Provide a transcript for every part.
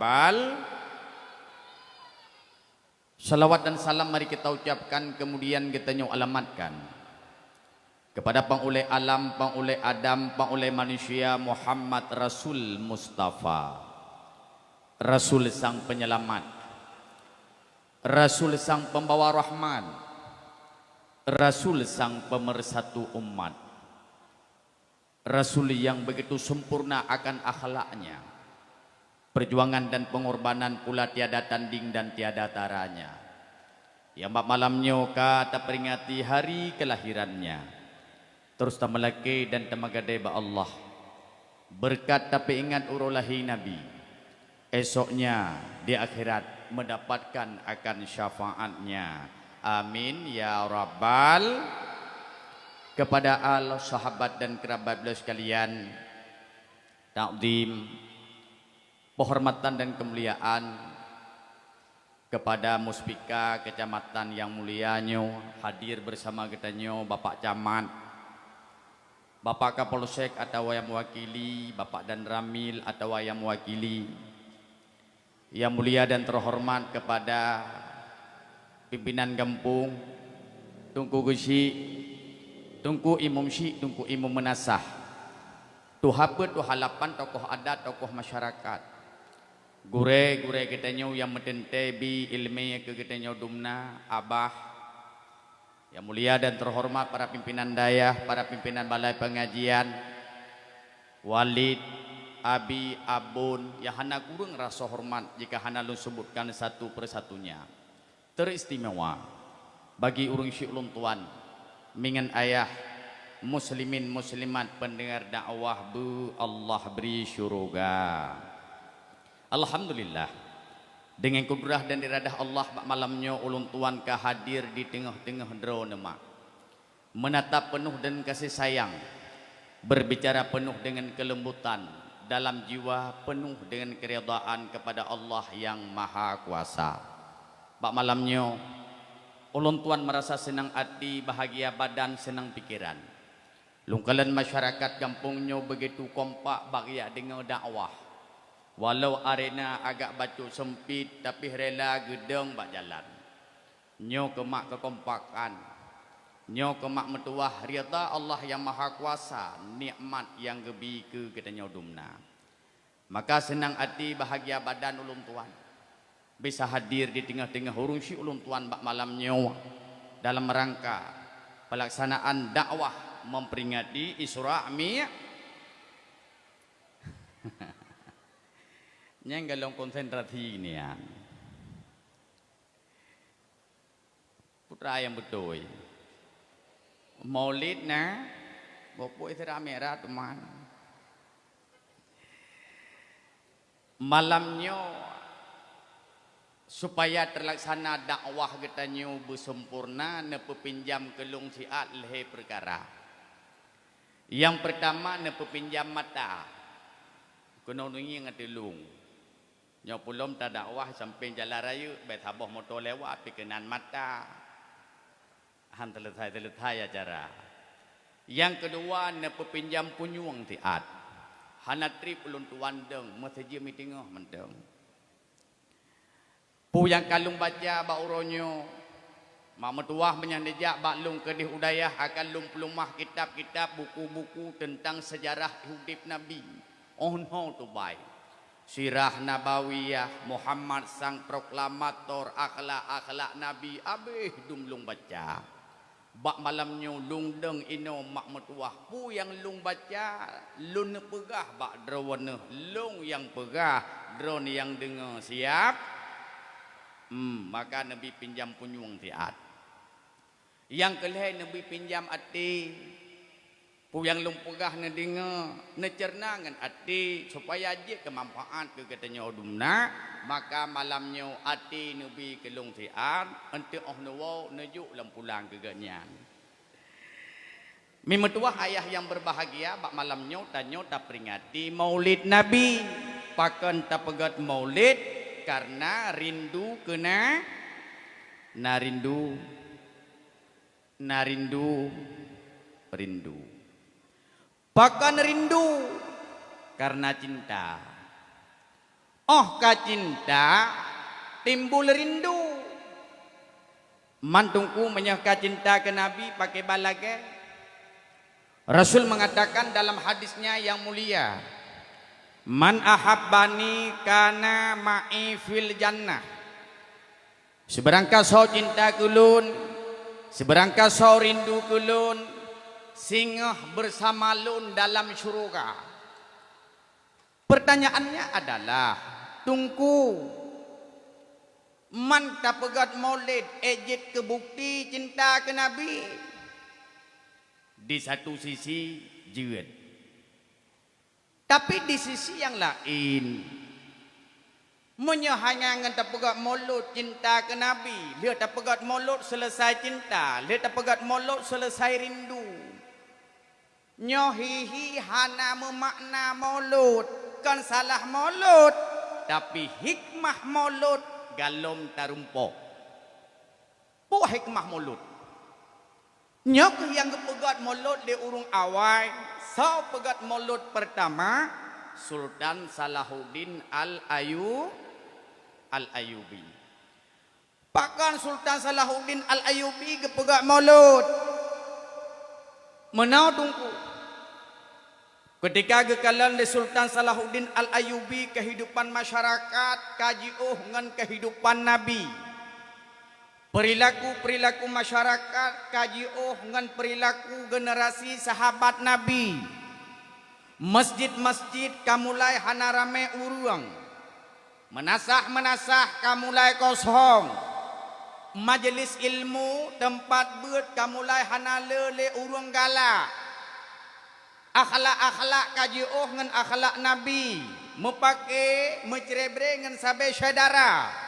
rabbal. Salawat dan salam mari kita ucapkan, kemudian kita alamatkan kepada pangulai alam, pangulai Adam, pangulai manusia Muhammad Rasul Mustafa, Rasul sang penyelamat, Rasul sang pembawa rahmat, Rasul sang pemersatu umat, Rasul yang begitu sempurna akan akhlaknya. Perjuangan dan pengorbanan pula tiada tanding dan tiada taranya. Yang malamnya kata peringati hari kelahirannya. Terus tamalake dan tamagadai ba Allah. Berkat tapi ingat urulahi Nabi. Esoknya di akhirat mendapatkan akan syafaatnya. Amin ya rabbal. Kepada al sahabat dan kerabat beliau sekalian, takdim, penghormatan dan kemuliaan kepada Muspika Kecamatan yang mulianya, hadir bersama kitanya Bapak Camat, Bapak Kapolsek atau yang mewakili, Bapak Dan Ramil atau yang mewakili, yang mulia dan terhormat kepada pimpinan kampung, Tungku Gusi, Tungku Imam Syik, Tungku Imam Menasah, Tuhapet, Tuhalapan, tokoh adat, tokoh masyarakat, gure-gure kitanya yang mententebi ilmi ke kitanya dumna, abah, yang mulia dan terhormat para pimpinan dayah, para pimpinan balai pengajian, walid, abi, abun, yang hana kurang rasa hormat jika hana lu sebutkan satu persatunya. Teristimewa bagi urung syik ulun tuan, mingan ayah, muslimin muslimat pendengar dakwah bu Allah beri syurga. Alhamdulillah dengan kudrah dan iradah Allah malamnya ulun tuan ka hadir di tengah-tengah drone mak, menatap penuh dan kasih sayang, berbicara penuh dengan kelembutan, dalam jiwa penuh dengan keridaan kepada Allah yang maha kuasa. Pak malamnya ulun tuan merasa senang hati, bahagia badan, senang pikiran. Lungkalan masyarakat kampungnya begitu kompak bahagia dengan dakwah. Walau arena agak batu sempit tapi rela gedeng bak jalan. Nyo kemak kekompakan, nyo kemak metuah rida Allah yang maha kuasa, nikmat yang gebi ke katanya dumna. Maka senang hati, bahagia badan ulun tuan bisa hadir di tengah-tengah hurung si ulun tuan bak malam nyo dalam rangka pelaksanaan dakwah memperingati Isra Mi'raj. Yang galong konsentrasi ini ya. Putra yang betul. Maulid na, bopo Isra Mi'raj teman. Malamnya supaya terlaksana dakwah katanya bersempurna, nepepinjam kelung siat lehe perkara. Yang pertama nepepinjam mata. Kena nungi ngatilung. Nyo pulom tak dakwah sampai jalan raya, betabah motor lewat pikenan mata. Han teletai acara. Yang kedua nepepinjam punyung tiat. Hanatri ulun tuan deng, masjid mitingah menteng. Pu yang kalung baca ba uronyo, mak metuah menyandejak bak lung kedih udayah akan lung pelumah kitab-kitab buku-buku tentang sejarah hidup Nabi. Oh no tu baik. Sirah Nabawiyah, Muhammad sang proklamator, akhlak-akhlak Nabi, abih dumlung baca. Bak malamnya lung deng ino mak metuah. Pu yang lung baca, lung pegah bak drawana. Lung yang pegah, drone yang dengar siap. Maka Nabi pinjam punyung tiat. Yang kelih Nabi pinjam hati. Pu yang lumpugah na dengar, na cerna ngan hati supaya je kemanfaat ke katanya odumna, maka malamnya hati Nabi kelung tiat, ente oh nawa najuk lampulang ke ganyan. Mimetuah ayah yang berbahagia bak malamnya tanya tak peringati Maulid Nabi, pakan tak pegat Maulid karena rindu kena narindu rindu. Bahkan rindu karena cinta. Oh kacinta timbul rindu. Mantungku menyangka cinta ke Nabi pakai balagai. Rasul mengatakan dalam hadisnya yang mulia, man ahabbani kana ma'i fil jannah. Seberangka so cinta kulun, seberangka so rindu kulun, singgah bersama lun dalam syurga. Pertanyaannya adalah, tungku man tak pegat maulid ejit ke bukti cinta ke Nabi. Di satu sisi jeut, tapi di sisi yang lain menyohangan tak pegat maulid cinta ke Nabi. Dia tak pegat maulid selesai cinta, dia tak pegat maulid selesai rindu. Nyohihi hana memakna maulid, kan salah maulid, tapi hikmah maulid galom tarumpo. Po hikmah maulid. Nyok yang pegat maulid di urung awal, so pegat maulid pertama Sultan Salahuddin Al-Ayyubi. Pakan Sultan Salahuddin Al-Ayyubi ke pegat maulid. Menau tungku. Ketika gekalan di Sultan Salahuddin Al-Ayyubi kehidupan masyarakat kajiuh dengan kehidupan Nabi. Perilaku masyarakat kajiuh dengan perilaku generasi sahabat Nabi. Masjid-masjid kamulai hana rame urang. Menasah kamulai kosong. Majelis ilmu tempat beut kamulai hana lele urang galak. Akhlak kajiuh dengan akhlak Nabi. Mepake mencerebre dengan sabai syedara.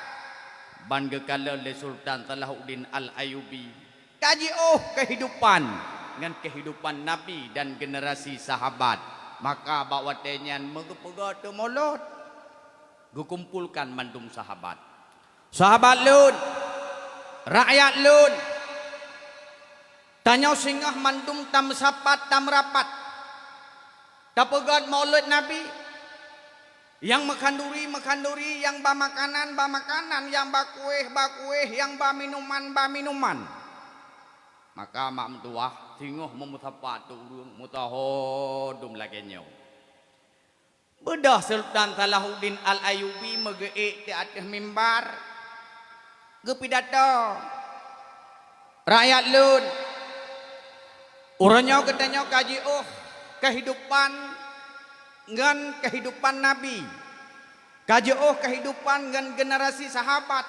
Ban gekala le Sultan Salahuddin Al-Ayyubi kaji kehidupan dengan kehidupan Nabi dan generasi sahabat. Maka bawa tenyan megepega te maulid gukumpulkan mandum sahabat lun, rakyat lun, tanya singgah mandum tam sapat tam rapat tapegat maulid Nabi. Yang mekanduri, yang ba makanan, yang ba kueh, yang ba minuman. Maka mak mentuah singoh memutapat urung mutahodum lagenyo. Bedah Sultan Salahuddin Al-Ayyubi megeik di atas mimbar. Gepidato. Rakyat lun. Urangnya katanya kaji kehidupan dengan kehidupan Nabi. Kaji kehidupan dengan generasi sahabat.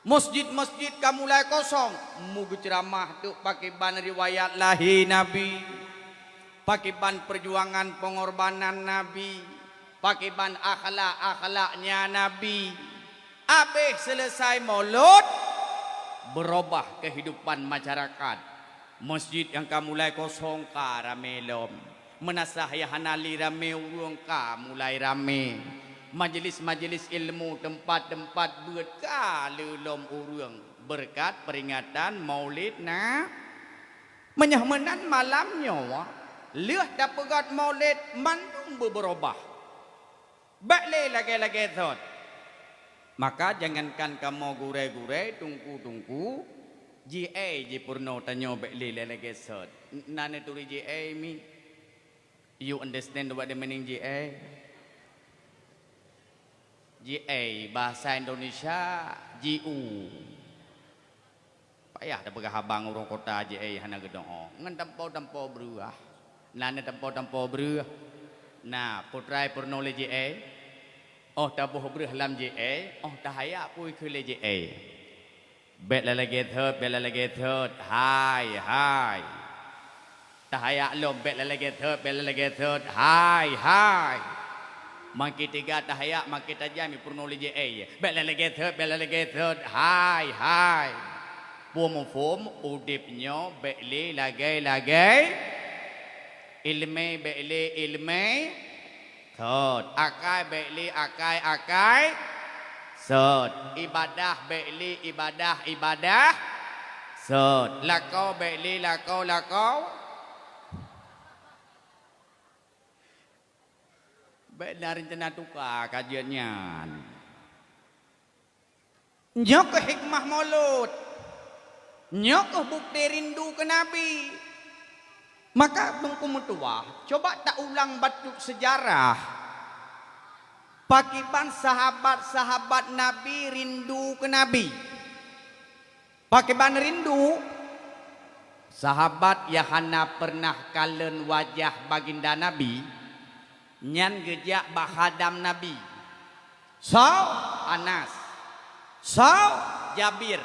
Masjid-masjid kamulai kosong. Mugu ceramah tu pakai ban riwayat lahir Nabi. Pakai ban perjuangan pengorbanan Nabi. Pakai ban akhlaknya Nabi. Habis selesai maulid, berubah kehidupan masyarakat. Masjid yang kamulai kosong ka ramelom. Menasah ya hanali rame urung ka mulai rame. Majelis-majelis ilmu tempat-tempat buat ka lelom urung berkat peringatan maulid na menyahmenan malamnya liah dapat maulid mandung berubah bakle lagi-lagi thot. Maka jangankan kamu gure-gure tungku GA je purno tanyo bakle lagi thot nane turi GA mi. You understand what the meaning GA? GA bahasa Indonesia GU. Payah dah pegah habang urang kota GA hana gedong. Ngan tampo beruah. Nana tampo beruah. Nah, putrai purno le GA. Oh tabuh beruah lam GA. Oh tahaya pui ke le GA. Bela lagi third. Hai. Tahaya lom bela lagi third. Hai. Mangki tiga tahaya mangki tajami purno le GA. Bela lagi third. Hai. Pom udipnya beli lagi. Ilme third. Akai beli akai. Third. Ibadah beli ibadah. Third. Lakau beli lakau. Benar rencana tukar kajiannya. Nyok ke hikmah mulut. Nyok ke bukti rindu ke Nabi. Maka tungku mutua, coba tak ulang batu sejarah. Pakiban sahabat-sahabat Nabi rindu ke Nabi. Pakiban rindu Sahabat yang hana pernah kalen wajah baginda Nabi, nyan gejak bahadam Nabi. Anas, Jabir.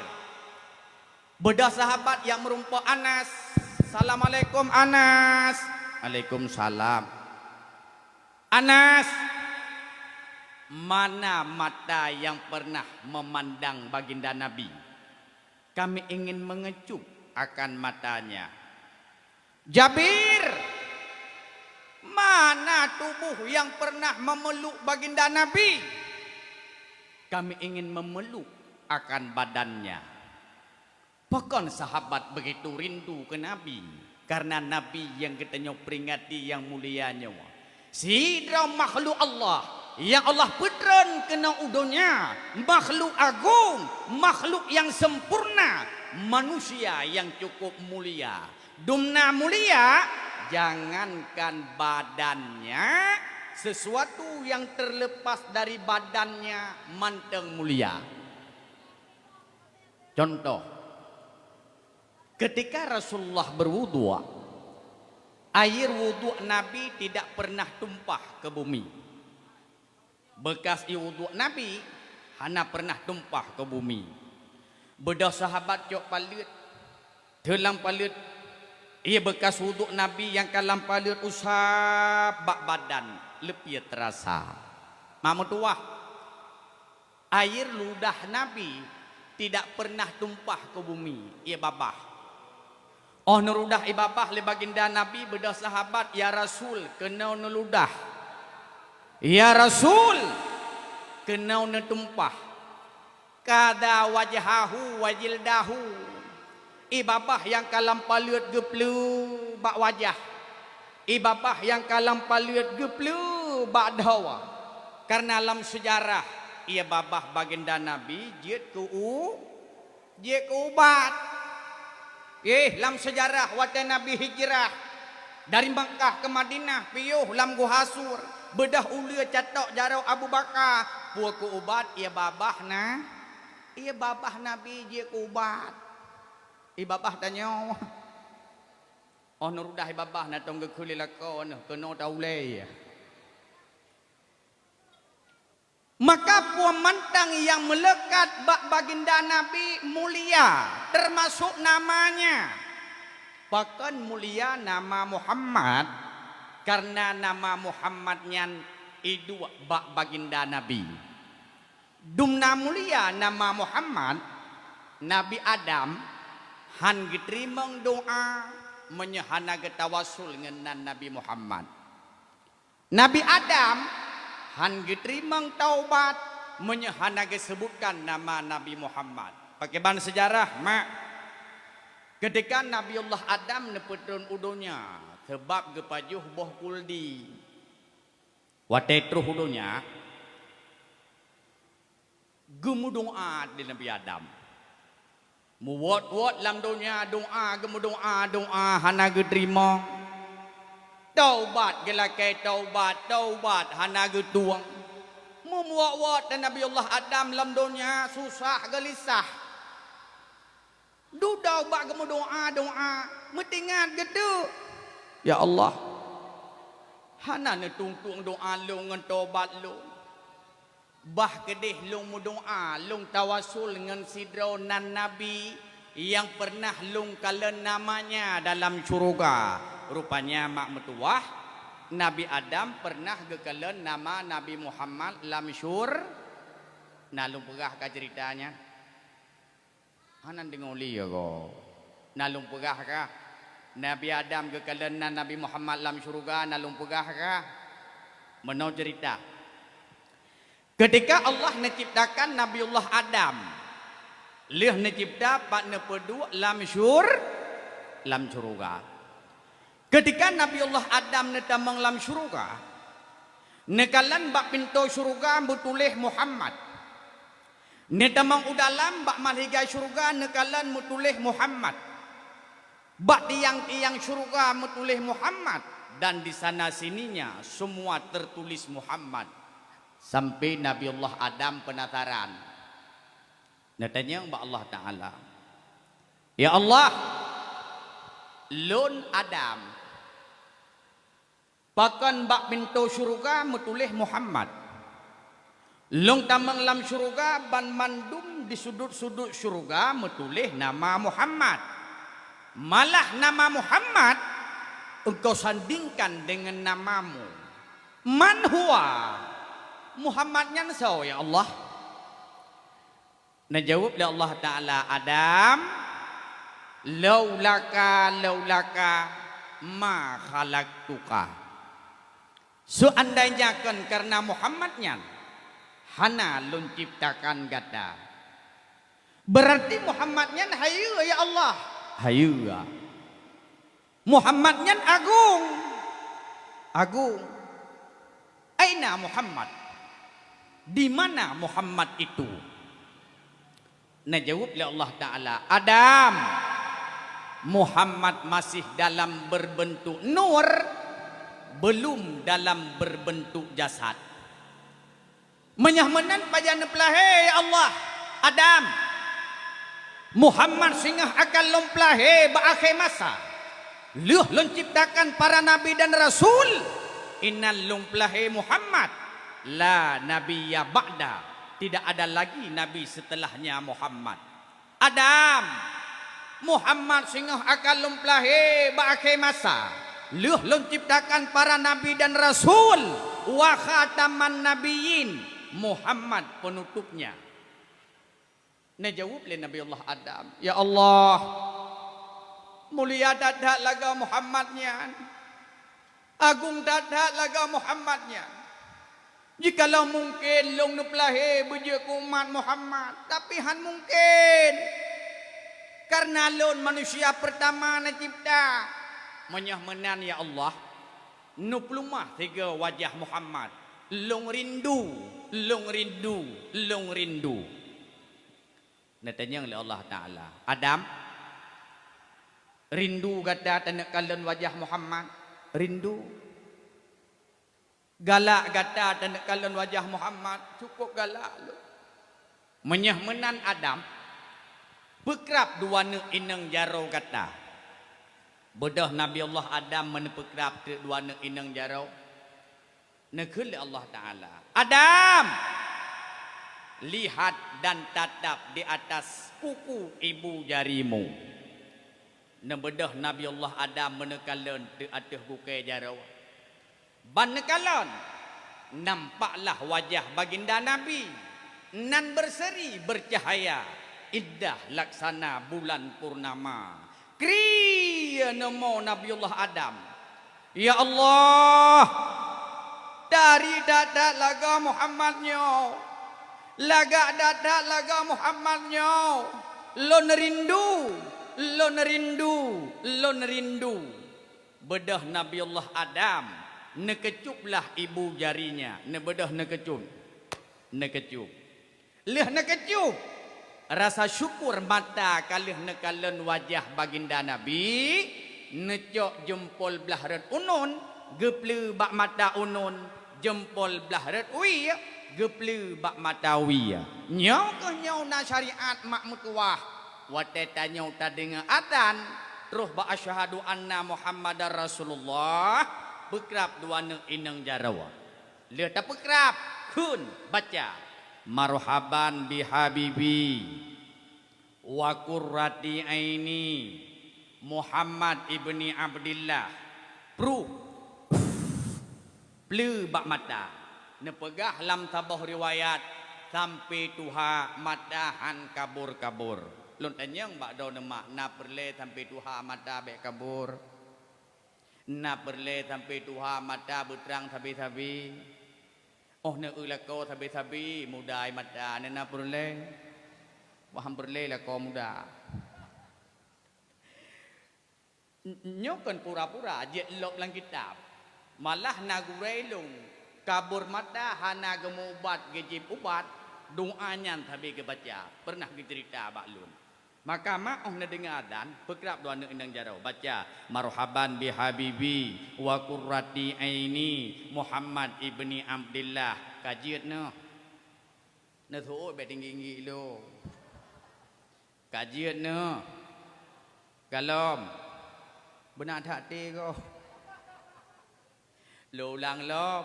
Beda sahabat yang merumpok Anas. Assalamualaikum Anas. Waalaikumsalam. Anas, Mana mata yang pernah memandang baginda Nabi? Kami ingin mengecup akan matanya. Jabir, mana tubuh yang pernah memeluk baginda Nabi? Kami ingin memeluk akan badannya. Bahkan sahabat begitu rindu ke Nabi, karena Nabi yang kita peringati yang mulianya. Sidra makhluk Allah yang Allah pedran kena udonya, makhluk agung, makhluk yang sempurna, manusia yang cukup mulia. Dumna mulia, jangankan badannya, sesuatu yang terlepas dari badannya manteng mulia. Contoh, ketika Rasulullah berwudu, air wudu Nabi tidak pernah tumpah ke bumi. Bekas wudu Nabi hanya pernah tumpah ke bumi. Beda sahabat cok palut, dalam palut, ia bekas wudu Nabi yang kalam palut usap bak badan lebih terasa. Mamu tuah, air ludah Nabi tidak pernah tumpah ke bumi. Ia babah. Oh nerudah ibabah le baginda Nabi beda sahabat, ya Rasul kena neludah. Ya Rasul kena netumpah. Kada wajahahu wajildahu. Ibabah yang kalam palut geplu bak wajah. Ibabah yang kalam palut geplu bak dawa. Karena dalam sejarah ia babah baginda Nabi jiat ke ubat. Dalam sejarah waktu Nabi hijrah dari Mekah ke Madinah, piyuh lam guhasur, bedah ulia catok jarau Abu Bakar, buat ke ubat ia babah Nabi dia ke ubat. Ibabah tanya, oh nurudah ibabah na tong gekuli lakon kena taulay. Maka puan mantang yang melekat bak baginda Nabi mulia, termasuk namanya. Bahkan mulia nama Muhammad, karena nama Muhammadnya itu bak baginda Nabi. Dumna mulia nama Muhammad, Nabi Adam, han gitrimang doa, menyehana getawasul dengan Nabi Muhammad. Nabi Adam, han gitrimang taubat, menyehana gesebutkan nama Nabi Muhammad. Pakai ban sejarah, mak. Ketika Nabi Allah Adam nepetron udonya, sebab gepajuh boh kuldi. Watetruh udonya, gemu doa di Nabi Adam. Muwat-wat lam donya doa, gemu doa, hana gedrimong. Taubat gelakai taubat, hana getuang. Memuat-wat dan Nabi Allah Adam lam donya susah gelisah. Dudau bak gemu doa, metingat gedu. Ya Allah, hana netungtung doa lu ngan taubat lu. Bah kedih lu mu doa, lu tawasul dengan sidronan Nabi yang pernah lu kalen namanya dalam syurga. Rupanya mak metuah, Nabi Adam pernah gekalen nama Nabi Muhammad lam syur. Nah lu pegah ka ceritanya. Hanan dengoli ya ko. Nalung pegah ka. Nabi Adam gekalen Nabi Muhammad lam syurga, nalung pegah ka. Menau cerita. Ketika Allah menciptakan Nabiullah Adam, leh mencipta pak nepedu lam syurga. Ketika Nabiullah Adam netamang lam syurga, Nekalan bak pintu syurga mutulih Muhammad. Netamang udalam bak malhigai syurga nekalan mutulih Muhammad. Bak tiang-tiang syurga mutulih Muhammad. Dan di sana sininya semua tertulis Muhammad. Sampai Nabi Allah Adam penataran. Natanya mbak Allah Ta'ala. Ya Allah, lon Adam. Bahkan bak pintu syurga mutulih Muhammad. Long tamang lam syurga ban mandum di sudut-sudut syurga mutulih nama Muhammad. Malah nama Muhammad engkau sandingkan dengan namamu. Man huwa? Muhammadnya nasau ya Allah. Najawab oleh Allah Ta'ala, Adam, laulaka ma khalaqtuka. Seandainya kan karena Muhammadnya hana lun ciptakan gada. Berarti Muhammadnya hayu ya Allah. Hayu ya. Muhammadnya agung. Agung. Aina Muhammad? Di mana Muhammad itu? Najawab oleh Allah Ta'ala, Adam, Muhammad masih dalam berbentuk nur, belum dalam berbentuk jasad. Menyahmenan pajan pelahe ya Allah, Adam, Muhammad singah akan lomplahe baakhir masa. Luh menciptakan para nabi dan rasul. Innal lomplahe Muhammad, la nabiyya ba'da. Tidak ada lagi nabi setelahnya Muhammad. Adam, Muhammad singah akan lomplahe baakhir masa. Luh menciptakan para nabi dan rasul. Wa khataman nabiyyin, Muhammad penutupnya. Najawab oleh Nabi Allah Adam, ya Allah, mulia dadak laga Muhammadnya, agung dadak laga Muhammadnya. Jikalau mungkin long nuplahe beje umat Muhammad, tapi han mungkin karena lon manusia pertama na cipta. Menyahmenan ya Allah, nuplumah tiga wajah Muhammad. Long rindu, long rindu, long rindu. Natanya oleh Allah Ta'ala, Adam, rindu gada tanak kalon wajah Muhammad. Rindu. Galak gada tanak kalon wajah Muhammad. Cukup galak lu. Menyahmenan Adam, bekrap dua ne inang jarau gada. Bedah Nabi Allah Adam menepekrap dua ne inang jarau. Nekul Allah Ta'ala, Adam, lihat dan tatap di atas kuku ibu jarimu. Nebedah Nabi Allah Adam menekalan di atas kuku jarau. Ban nekalan, nampaklah wajah baginda Nabi nan berseri bercahaya, indah laksana bulan purnama. Kriya namo Nabi Allah Adam. Ya Allah, dari dada laga Muhammadnya, laga dada laga Muhammadnya, lon rindu, lon rindu, lon rindu. Bedah Nabi Allah Adam, nekecuplah ibu jarinya, nebedah nekecup, nekecup, leh nekecup. Rasa syukur mata kalih nekalan wajah baginda Nabi, necok jempol belah red unun, geple bak mata unun, jempol belah red ui, geple bak mata ui. Nyau ke nyau na syariat mak mutuah, wateta nyau ta dengar atan, terus bak asyhadu anna Muhammadar Rasulullah, bekrap dua ne inang jarawa. Leh ta bekrap, kun baca. Marhaban bihabibi wa qurrati aini Muhammad ibni Abdillah. Pru pleu bak mata nepegah lam tabah riwayat sampai tuha matahan kabur-kabur. Lun tanyang bak do nemak na perle sampai tuha mata bek kabur. Na perle sampai tuha mata beterang sabi-sabi. Oh ne ulako sabi-sabi mudai mata ne na perle. Waham perle la ko muda. Nyokan pura-pura je lok lang kitab. Malah nagurelong kabur mata hana gemubat gejib ubat doanya tabi ke baca pernah cerita baklun maka maoh na dengar dan pekrap doa neundang jarau baca marhaban bi habibi wa qurrati aini Muhammad ibni Abdullah kajiat no na thu be tinggi lo kajiat no kalom benar tak te ko lo ulang lom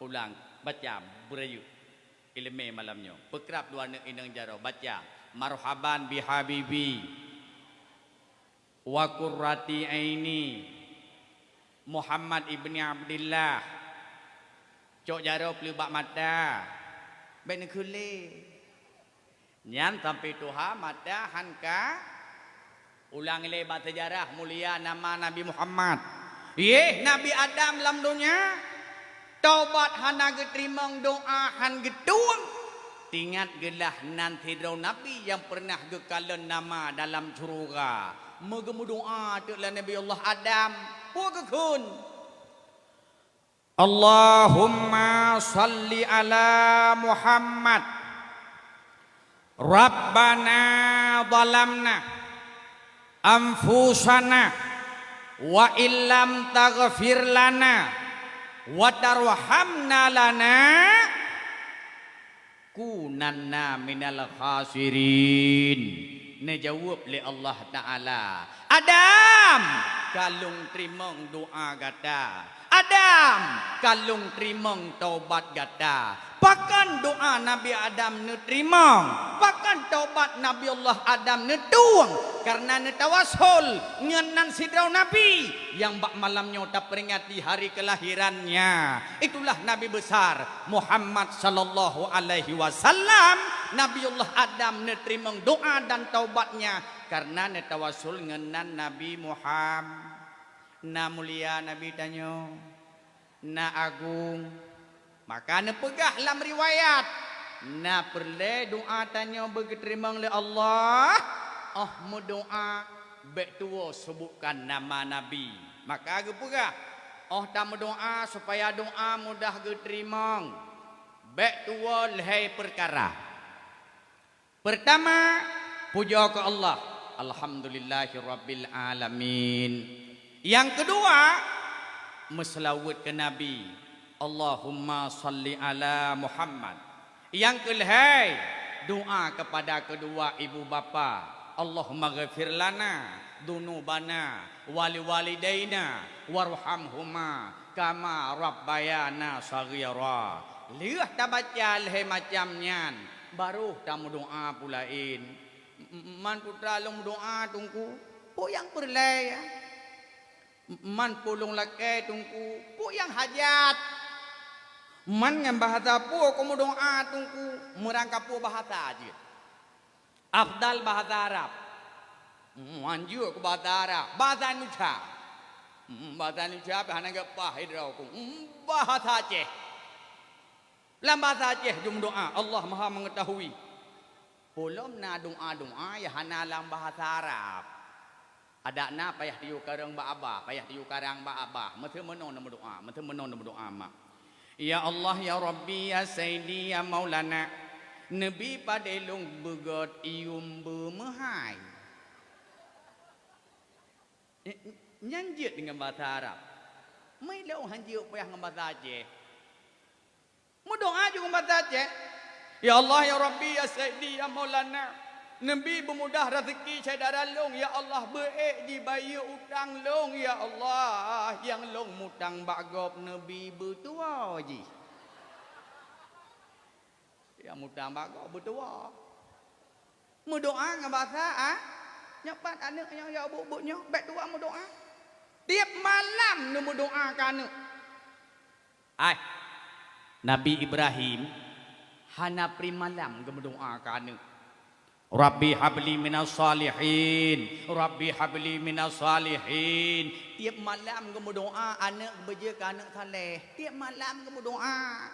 ulang baca berayu ilmu malamnya pekrap dua neundang jarau baca marhaban bi habibi wa qurrati aini Muhammad ibni Abdullah cok jaro pelibak mata ben kule nyan sampai tuha mata hanka ulang lebat sejarah mulia nama Nabi Muhammad ye Nabi Adam lam dunia taubat hana geterimang doa han getuang tingat gelah nanti draw Nabi yang pernah gekalan nama dalam surga megemu doa teklah Nabi Allah Adam puakun Allahumma salli ala Muhammad Rabbana zalamna anfusana wa illam taghfir lana wa tarhamna lana kunanna minal khasirin. Nejawab oleh Allah Ta'ala Adam kalung terimang doa gata Adam kalung terimang taubat gata pakan doa Nabi Adam ne terimang pakan taubat Nabi Allah Adam ne tuang karena ne tawasul ngenan sidrau Nabi yang bak malamnya tak peringati hari kelahirannya itulah Nabi besar Muhammad sallallahu alaihi wasallam Nabi Allah Adam ne terimang doa dan taubatnya karena ne tawasul ngenan Nabi Muhammad na mulia Nabi tanyo na agung maka ne pegah dalam riwayat na perle doa tanyo begeterimang le Allah mu doa bek tuo sebutkan nama Nabi maka ge pegah tamu doa supaya doa mudah geterimang bek tuo lehai perkara pertama puja ke Allah alhamdulillahirabbil alamin yang kedua meselawat ke Nabi Allahumma salli ala Muhammad yang kelihai doa kepada kedua ibu bapa Allahumma ghafir lana dunubana wali walidaina warhamhuma kama rabbayana saghira liah tabaca leh macamnya baru tamu doa pulain man putra long doa tungku po yang perlay man pulung laki tungku po yang hajat man ngam bahasa po komo doa tungku merangkap po bahasa aja afdal bahasa Arab manju ke bahasa Arab bahasa Indonesia bahana ke pahid rau ku bahasa Aceh dalam bahasa Aceh jum doa Allah Maha mengetahui belum na doa ya hana dalam bahasa Arab ada na payah tiu karang ba abah payah tiu karang ba abah meteu menon nama doa meteu menon nama doa mak ya Allah ya Rabbi ya Sayyidi ya Maulana Nabi padelung begot ium bemehai nyanjit dengan bahasa Arab mai lau hanjiu payah dengan bahasa Aceh mu doa juga bahasa Aceh ya Allah ya Rabbi ya Sayyidi ya Maulana Nabi bermudah rezeki saudara long ya Allah beek di bayu utang long ya Allah yang long mutang bagop Nabi bertua ji yang mutang bagop bertua mu doa dengan bahasa nyapat anak yang ya bubuknya baik tua mu doa tiap malam nu mu doa kan Nabi Ibrahim hana primalam ge doa kan Rabbi habli minas salihin Rabbi habli minas salihin tiap malam kamu doa anak beje ke anak saleh tiap malam kamu doa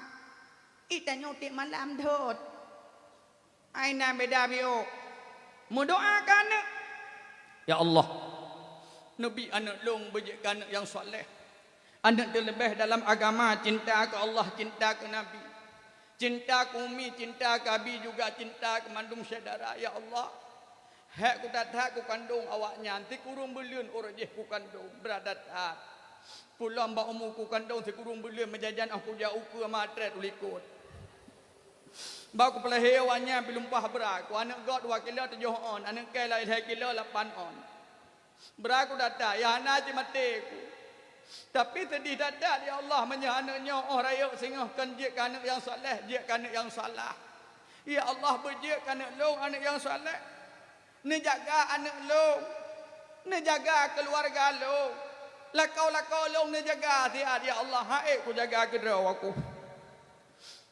itanya tiap malam dot aina beda bio mu doa ke anak ya Allah Nabi anak long beje ke anak yang saleh Anak terlebih dalam agama, cinta ke Allah, cinta ke Nabi. Cinta ke umi, cinta ke abi, juga cinta ke mandung saudara. Ya Allah, hak ku tak ku kandung awaknya, nanti kurung beliun orang je ku kandung. Beradat hat. Pulang mbak umur ku kandung, si kurung beliun menjajan aku jauh ke matret ulikut. Mbak ku pelahir awaknya, bilumpah berak. Anak God 2 kilo 7 on, anak kela 1 kilo 8 on. Berak ku datang, ya anak je mati ku. Tapi sedih dadat ya Allah menyahananya orang raya singahkan dia ke anak yang soleh, dia ke anak yang salah. Ya Allah berjia ke anak long, anak yang soleh. Ni jaga anak long, ni jaga keluarga long. Lakau long ni jaga tiada ya Allah. Hai ku jaga kedraw aku.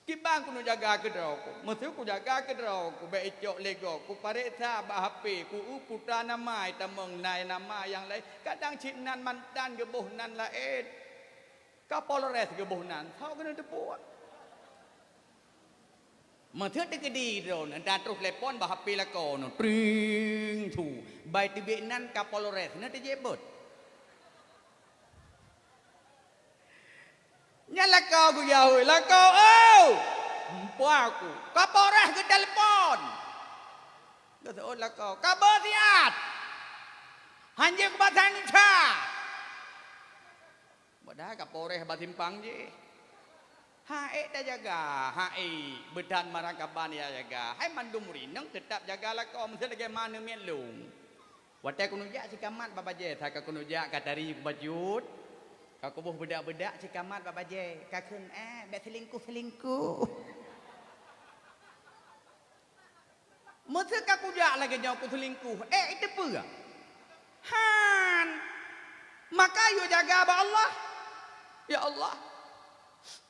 Kibang ku nu jaga kedraw aku. Mesti ku jaga kedraw aku. Baik icok lego ku pareta ba HP ku putra nama tameng nai nama yang lain. Kadang cinan mantan gebuh nan lain. Kapolres gebuh nan. How kena tepuk. Mesti tegedi ron dan terus telepon ba HP lako nu. Pring tu. Baik tibe nan kapolres na tejebot. Nyala kau ku jauh, lah kau oh, empuah aku, kapolres ke telepon, kata oh lah kau, kabar siat, hanya ke batang cah, padahal kapolres batimpang je, hai dah jaga, hai bedan marakaban ya jaga, hai mandum rineng tetap jaga lah kau, mesti lagi mana melung, wadah kunujak si kamat bapa je, tak kunujak katari bajut. Kau kubuh bedak-bedak cikamat Bapak J. Kakun bet selingkuh. Masa kau jak lagi jauh ku selingkuh. Itu apa? Han. Maka you jaga ba Allah. Ya Allah.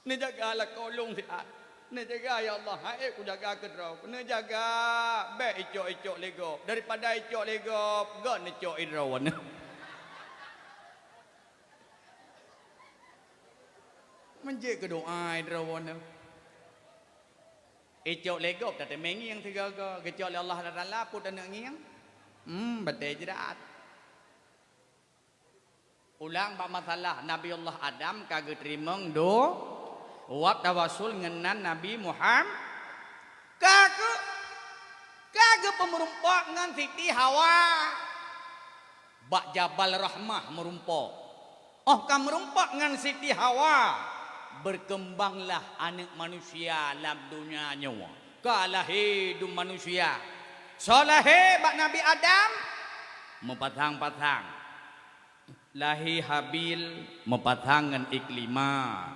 Ni jagalah kau long siat. Ni jaga ya Allah. Hai ku jaga kedrau. Ni jaga bet icok-icok lego. Daripada icok lego, gon icok idrawan. Menjadi kedoa drawan. Icok legop tak temengi yang tiga ke. Kecok le Allah dan laput dan ngiang. Betul jerat. Ulang pak masalah Nabi Allah Adam kagak terimeng do. Wak tawasul ngenan Nabi Muhammad. Kagak pemerumpak ngan Siti Hawa. Bak Jabal Rahmah merumpak. Oh kamu merumpak ngan Siti Hawa. Berkembanglah anak manusia dalam dunia nyawa. Kalah hidup manusia. Solah bak Nabi Adam mempatang-patang. Lahi Habil mempatangan Iklima.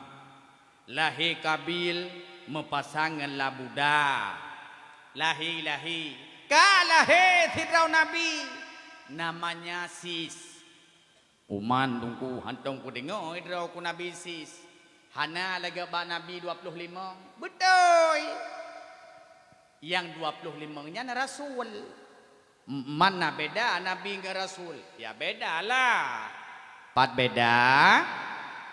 Lahi Kabil mempasangan Labuda. Lahi. Kalah Fir'aun Nabi namanya Sis. Uman tungku hantung ku dengar idrau ku Nabi Sis. Hana lagi ba Nabi 25. Betul. Yang 25-nya na Rasul. Mana beda Nabi dengan Rasul? Ya beda lah. Pat beda.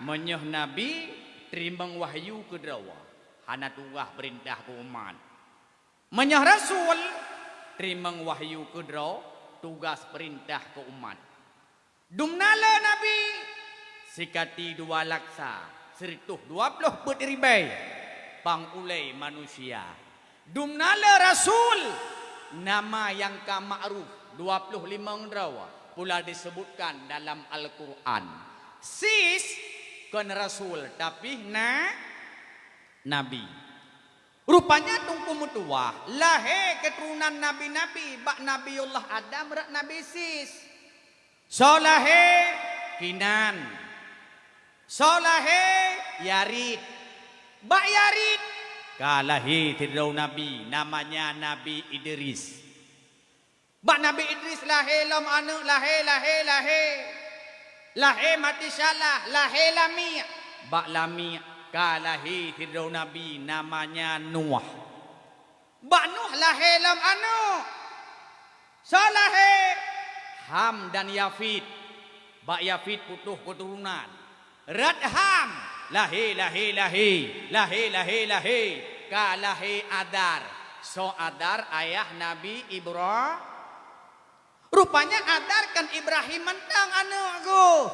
Menyuh Nabi terima wahyu ke drawa. Hana tuah perintah ke umat. Menyuh Rasul terima wahyu ke draw. Tugas perintah ke umat. Dumnala Nabi sikati 2 laksa. Serituh 20 berribai pangulai manusia. Dumnala Rasul nama yang ka ma'ruf 25 rawa pula disebutkan dalam Al-Quran. Sis kan Rasul tapi Nabi. Rupanya tungku mutuah lahe keturunan Nabi-Nabi bak Nabiullah Adam rak Nabi Sis. Solahe Kinan. Solahe Yarid. Bak Yarid kalahi tidrau Nabi namanya Nabi Idris. Bak Nabi Idris lahe lam anu lahe mati salah lahe lami. Bak lami kalahi tidrau Nabi namanya Nuh. Bak Nuh lahe lam anu Solahe Ham dan Yafid. Bak Yafid putuh keturunan Radham lahi kalahi Adar. So Adar ayah Nabi Ibrahim. Rupanya Adar kan Ibrahim mentang anu aku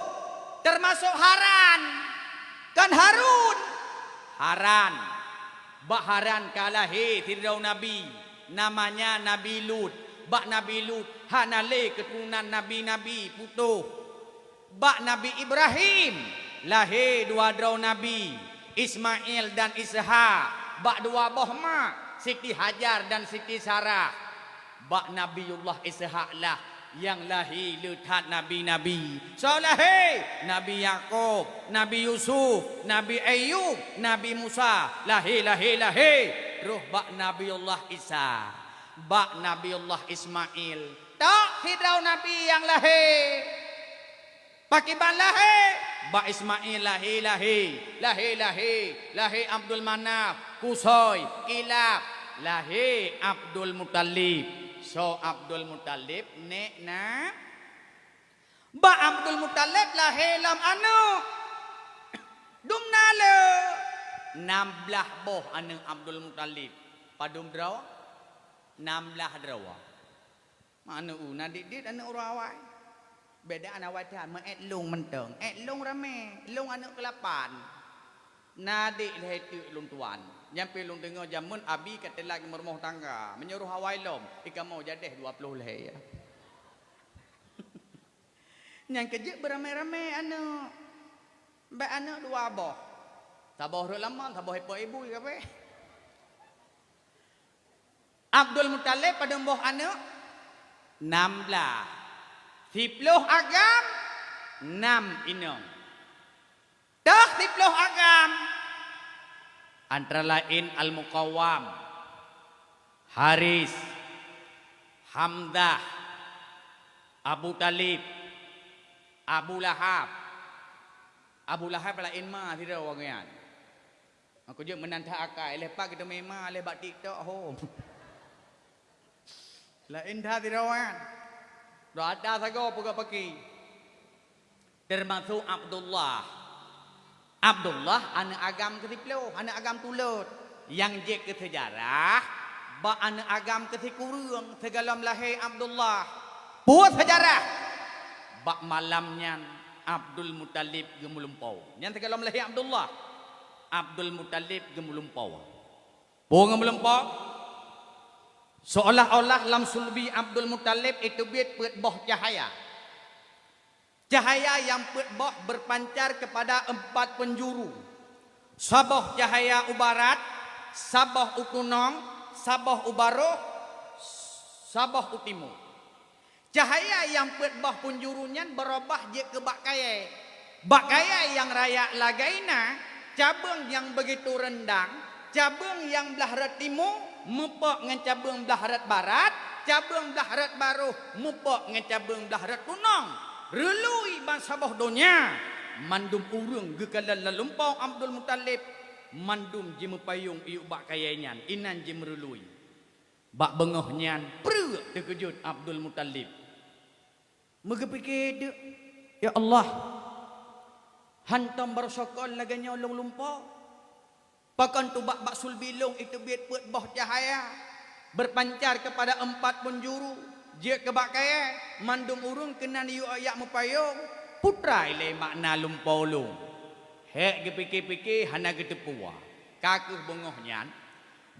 termasuk Haran. kan Harun Haran bak Haran kalahi tirau Nabi namanya Nabi Lut bak Nabi Lut hanale keturunan Nabi-Nabi putuh bak Nabi Ibrahim lahir dua drau Nabi Ismail dan Ishak bak dua boh mak Siti Hajar dan Siti Sarah bak Nabiullah Ishak lah yang lahir letak Nabi-Nabi Saleh Nabi Yakub Nabi Yusuf Nabi Ayub Nabi Musa lahir roh bak Nabiullah Isa bak Nabiullah Ismail tak hidrau Nabi yang lahir pakiban lahir bak Ismail lahir Abdul Manaf Kusoy Kilab lahir Abdul Muttalib so Abdul Muttalib nek na ba Abdul Muttalib lahir lam anu dumnale 16 boh anu Abdul Muttalib padum draw 16 draw mana nadit anu urawai beda anak wadah maet lung menteng lung rame lung anu kelapan nadik lehetu lung tuan nyampe lung dengar jamun abi kata lagi merumah tangga menyuruh hawai lom ika mau jadeh 20 leh ya yang kejek beramai-ramai anu ba anu dua boh taboh ru lama taboh ibu kape Abdul Muttalib pada boh anu 16 10 agam 6 inong dah 10 agam antara lain Al-Muqawwam Haris Hamdah Abu Talib Abu Lahab lain mah tidak wangian aku je menantah akai lepas kita memang lebat TikTok home lain dah tidak wangian dah ada sago pagi termasuk Abdullah anak agam ke-10 anak agam tulut yang je ke sejarah ba anak agam ke-10 segalam lahir Abdullah buat sejarah ba malamnya Abdul Muttalib gemulumpau yang segalam lahir Abdul Muttalib gemulumpau gemulumpau seolah-olah lam sulbi Abdul Muttalib itu biat pet boh cahaya yang boh berpancar kepada 4 penjuru. Saboh cahaya ubarat, saboh utunong, saboh ubaroh, saboh utimu. Cahaya yang boh penjurunya berubah je ke bakaya. Bakaya yang raya lagaina, cabang yang begitu rendang, cabang yang belah rat timur, mupok dengan cabang belah rat barat, cabang belah rat baruh, mupok dengan cabang belah rat tunong. Relui bangsa boh donya mandum urung gekalan lalumpau Abdul Muttalib mandum je mepayung iu bak kayanyan inan je merelui bak bengohnyan prek terkejut Abdul Muttalib megepikir de ya Allah hantam bersokol laganya ulung lumpau pakan tu bak sulbilung itu biat put boh cahaya berpancar kepada 4 penjuru je kebakaya mandum urung kena yu ayak mepayung putra ile makna lumpau lung hek gepikir-pikir hana getepua kakuh bengohnyan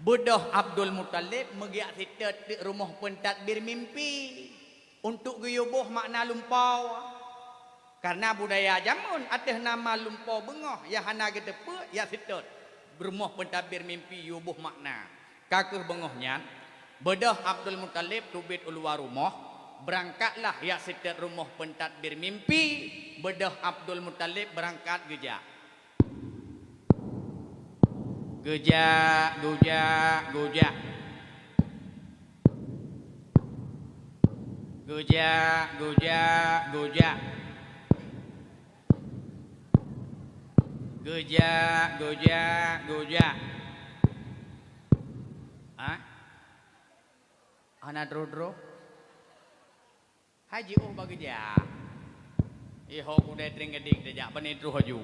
bodoh Abdul Muttalib megiak sitet di rumah pentadbir mimpi untuk guyubuh makna lumpau karena budaya jamun ateh nama lumpau bengoh ya hana getepua ya sitet rumah pentadbir mimpi yubuh makna kakuh bengohnyan bedah Abdul Muttalib tubit uluar rumah berangkatlah ya setiap rumah pentadbir mimpi bedah Abdul Muttalib berangkat gejak gejak gejak gejak gejak gejak gejak gejak gejak gejak anak dro haji bagi dia iho kuda drink gedik dia penitru haju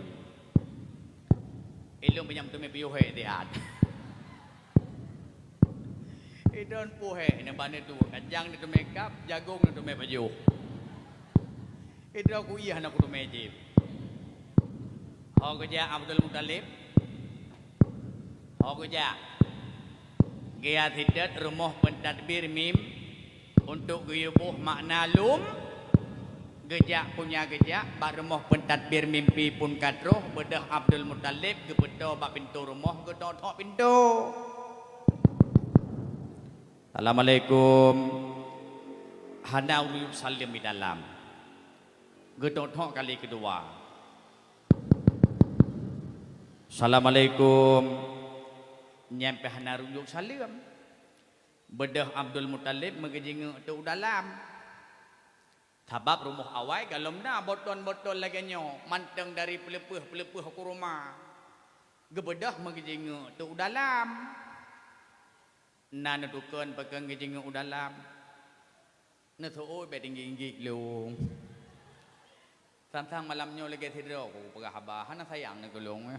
ilung penyam tu me piu he dia idon puhe ne bane tu kajang tu makeup jagung tu me baju idro ku iya anak tu mejib Ho kerja Abdul Muttalib. Ho kerja. Gia tidak rumah pentadbir mim untuk guyubuh makna lum. Gejak punya gejak bak rumah pentadbir mimpi pun kadroh bedah Abdul Muttalib ke bedah bak pintu rumah ke tok pintu. Assalamualaikum. Hana urip salim di dalam. Gedok kali kedua. Assalamualaikum. Nyampe hana rujuk salim. Bedah Abdul Muttalib megejing tu dalam. Tabab rumah awai galom na botol-botol lagi nyo. Manteng dari pelepeh ke rumah. Gebedah megejing tu dalam. Na nutukan pegang gejing dalam. Na tu oi be tinggi lung. Tantang malamnya lagi tidur aku pegah habahan na sayang na gulung.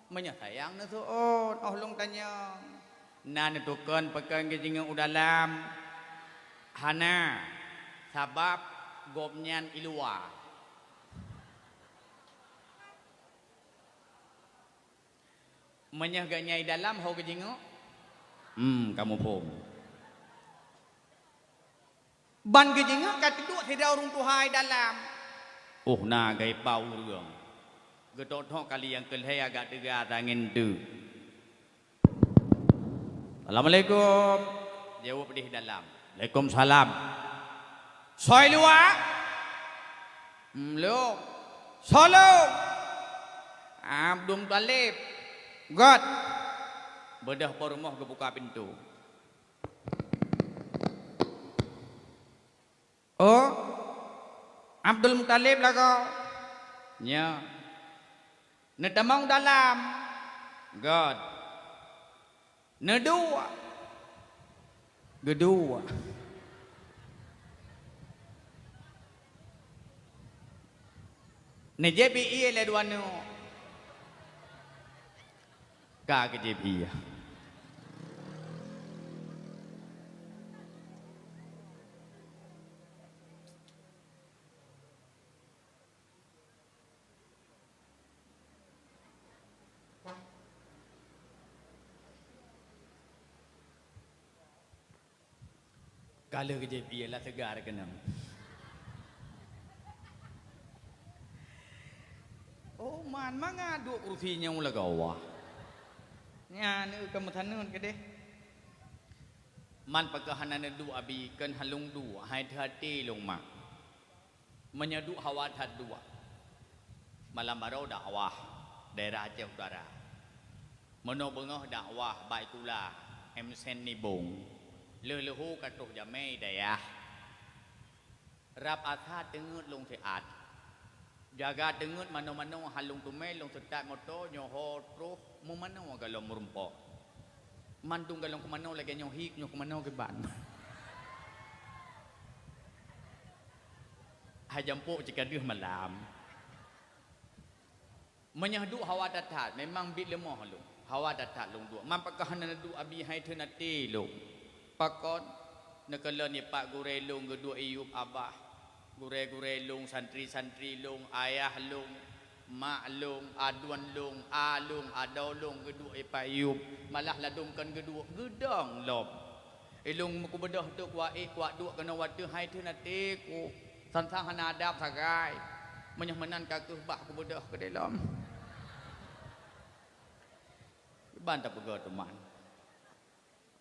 Menya sayang na tuon. Oh long tanya. Na nutukan pegang gejing dalam. Hana sabab gobnyan ilua. Menyah ganyai dalam ho gejing. Kamu pun. Ban gejing kat tu tidak urung tuhai dalam. Na gai pau ruang. Gedot kali yang kelhai agak tega tangin tu. Assalamualaikum. Jawab di dalam. Waalaikumsalam. Soi luar. Lo. Solo. Abdul Muttalib. God. Bedah rumah ke buka pintu. Oh. Abdul Muttalib lah kau. Ya. Nedamang dalam. God. Nedua. Kedua. Ne JPI le dua no. Ka ke JPI. Kalau ke JPI lah segar kena. Oh man mangadu kursinya mula gawa. Nya ni kemutanun ke deh. Man pagahanan du abi kan halung du hai hati long mak. Menyadu hawa tad dua. Malam barau dakwah daerah Aceh Utara. Menobengah dakwah Baikula Emsen Nibung. Leluhu katuh jamai daya. Rap atha dengut lung seat. Jaga dengut mano-mano halung tumai lung setat moto nyoho truh mumano galong murumpo. Mantung galong kumano lagi nyohik kumano ke ban. Hajampo jika dia malam. Menyahdu hawa datat memang bit lemah lung. Hawa datat lung dua. Mampakahan du abi hai thenati lung. Pakon nekala ni Pak Gurelung gedua Iyub Abah Gurelung santri-santri lung ayah lung mak lung aduan lung alung adolung gedua Pak Iyub malah ladungkan gedua gedang lob ilung muku bedah tu kuat dua kena watu hai tu nanti ku santang hadap sagai menyahmenan kakuh bah ku bedah ke dalam bantap pegawai teman.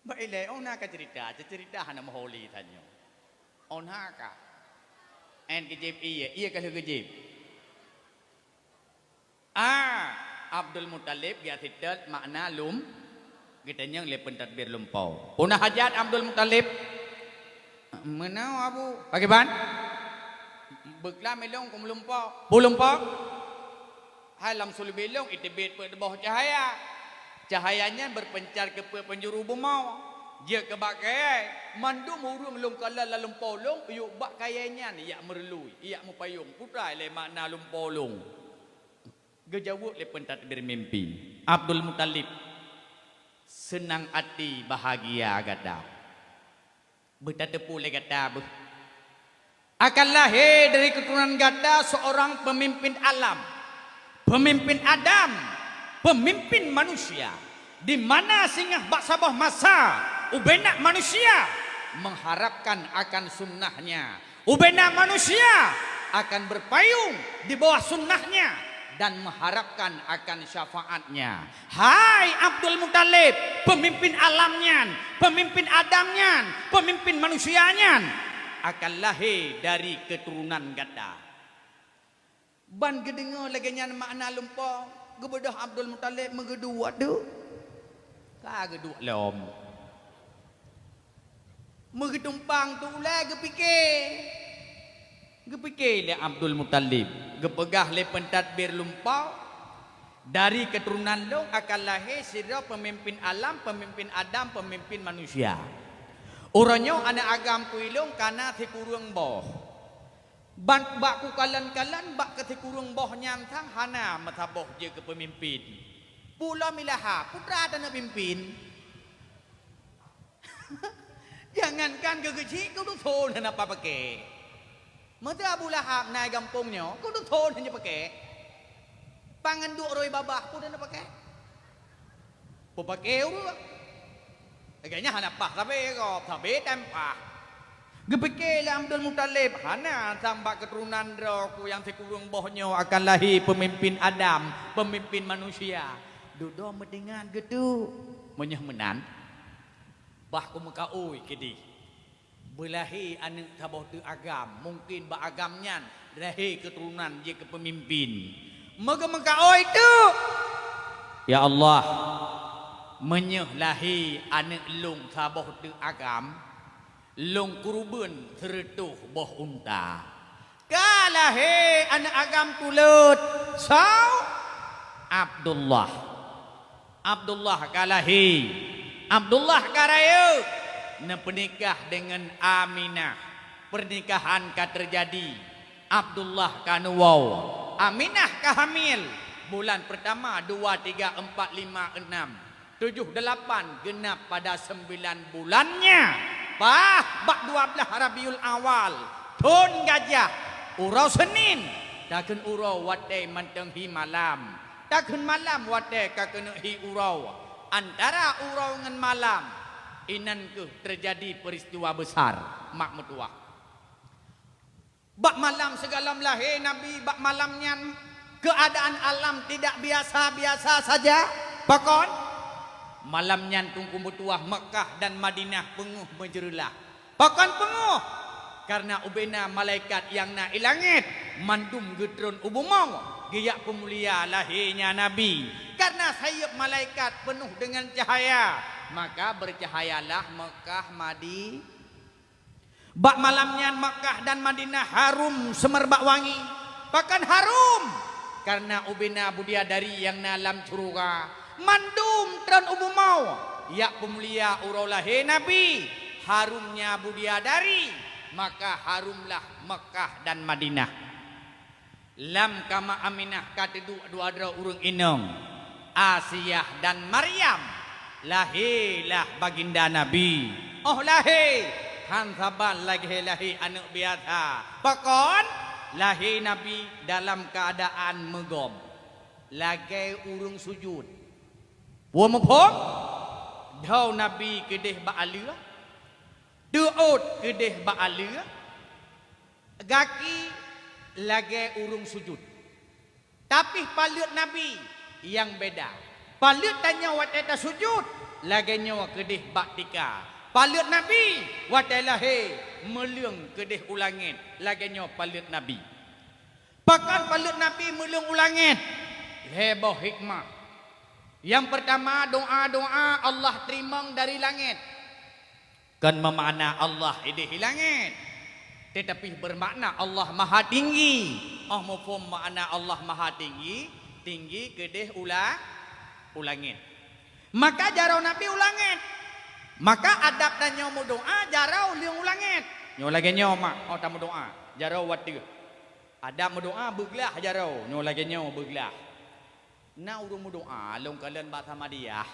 Baiklah, ona ka cerita hana maholi tanyo. Ona ka. En kejip iya ka kejip. Abdul Muttalib ya tidak makna lum kita nyang le pentadbir lumpau. Una hajat Abdul Muttalib. Menau abu. Bagaimana? Bekla melong kum lumpau. Bu lumpau. Hai lam sulbilong itibit pe bawah cahaya. Cahayanya berpencar ke penjuru bumau. Dia kebakai mandum urung lung kala lalum polong yuk bak kayanya ni yak merlui yak mupayung putrai le makna lum polong. Gejawuk le pentadbir mimpi. Abdul Muttalib senang hati bahagia gada. Bertatepu le gada akan lahir dari keturunan ganda seorang pemimpin alam, pemimpin Adam, pemimpin manusia, di mana singgah baksabah masa ubenak manusia mengharapkan akan sunnahnya, ubenak manusia akan berpayung di bawah sunnahnya dan mengharapkan akan syafaatnya. Hai Abdul Muttalib, pemimpin alamnya, pemimpin Adamnya, pemimpin manusianya, akan lahir dari keturunan ganda. Ban gedengar lagi nya makna lumpur gebedah Abdul Muttalib megedua tu. Kagedua lom. Megetumpang tu lagi fikir. Gepikir le Abdul Muttalib, gepegah le pentadbir lumpau dari keturunan lo akan lahir sira pemimpin alam, pemimpin Adam, pemimpin manusia. Orangnya anak agam kuilong kana thi kurung boh. Ban bak ku kalan-kalan bak ke thi kurung boh nyam thang hana mataboh je ke pemimpin. Pula milaha putra dan pimpin. Jangankan ke kecil kau tu thon apa pakai. Mata Abu Lahab naik kampungnya, kau tu thon hanya pakai. Pangan duk roi babah pun dah pakai. Pun pakai tu. Agaknya hana pah tapi kau tapi tempah. Gepikir lah Abdul Muttalib hana tambah keturunan roku yang sekurung bohnya akan lahir pemimpin Adam, pemimpin manusia. Duduk mendengar gitu, menyah menan. Bah ku muka oi kedi. Berlahir anak tabah tu agam, mungkin ba agamnya lahir keturunan je ke pemimpin. Mega oi tu. Ya Allah, menyah lahir anak lung tabah tu agam, lung kurubun teretuh boh unta. Kalahir anak agam tulut, sau Abdullah. Abdullah kalahir. Abdullah karaya. Pernikah dengan Aminah. Pernikahan ka terjadi. Abdullah kanuwau. Aminah kahamil. Bulan pertama 2, 3, 4, 5, 6 7, 8 genap pada 9 bulannya. Bak 12 Rabiul Awal. Tun gajah. Urau Senin. Takun urau wate mantenghi malam. Takun malam wate kakenehi urau. Antara urau dengan malam inan ke terjadi peristiwa besar mak metua. Bak malam segala lahir Nabi, bak malamnya keadaan alam tidak biasa-biasa saja. Pakon malamnya tunggu metua Mekah dan Madinah penguh menjerulah. Pakon penguh karena ubena malaikat yang na ilangit mandum gedron ubumau giyak pemulia lahirnya Nabi. Karena sayap malaikat penuh dengan cahaya, maka bercahayalah Mekah Madi. Bak malamnya Mekah dan Madinah harum semerbak wangi. Bahkan harum karena ubina budia dari yang nalam curuga mandum tran ubumau ya pemulia urau lahir Nabi. Harumnya budia dari, maka harumlah Mekah dan Madinah. Lam kama Aminah kata dua urung inong Asiyah dan Maryam lahirlah baginda Nabi. Oh lahir hansaban lagi lahir anak biasa. Pakon lahir Nabi dalam keadaan megom. Lagi urung sujud. Wa mepong dau Nabi kedeh ba'alia. Du'ud kedeh ba'alia. Gaki lagi urung sujud. Tapi palut Nabi yang beda. Palut tanya wateta sujud, lagi nyawa kedih baktika. Palut Nabi watela he melung kedih ulangit, lagi nyawa palut Nabi. Pakan palut Nabi melung ulangit. Heboh hikmah. Yang pertama doa-doa Allah terima dari langit. Kan memakna Allah di langit. Tetapi bermakna Allah maha tinggi. Oh mufhum makna Allah maha tinggi. Tinggi kedeh ulangit. Maka jarau Nabi ulangit. Maka adab dan nyomu doa jarau liung ulangit. Nyo lagi nyo mak oh tamu doa jarau wati. Adab doa beglah jarau nyo lagi nyo beglah. Na urung doa long kalian bat sama dia.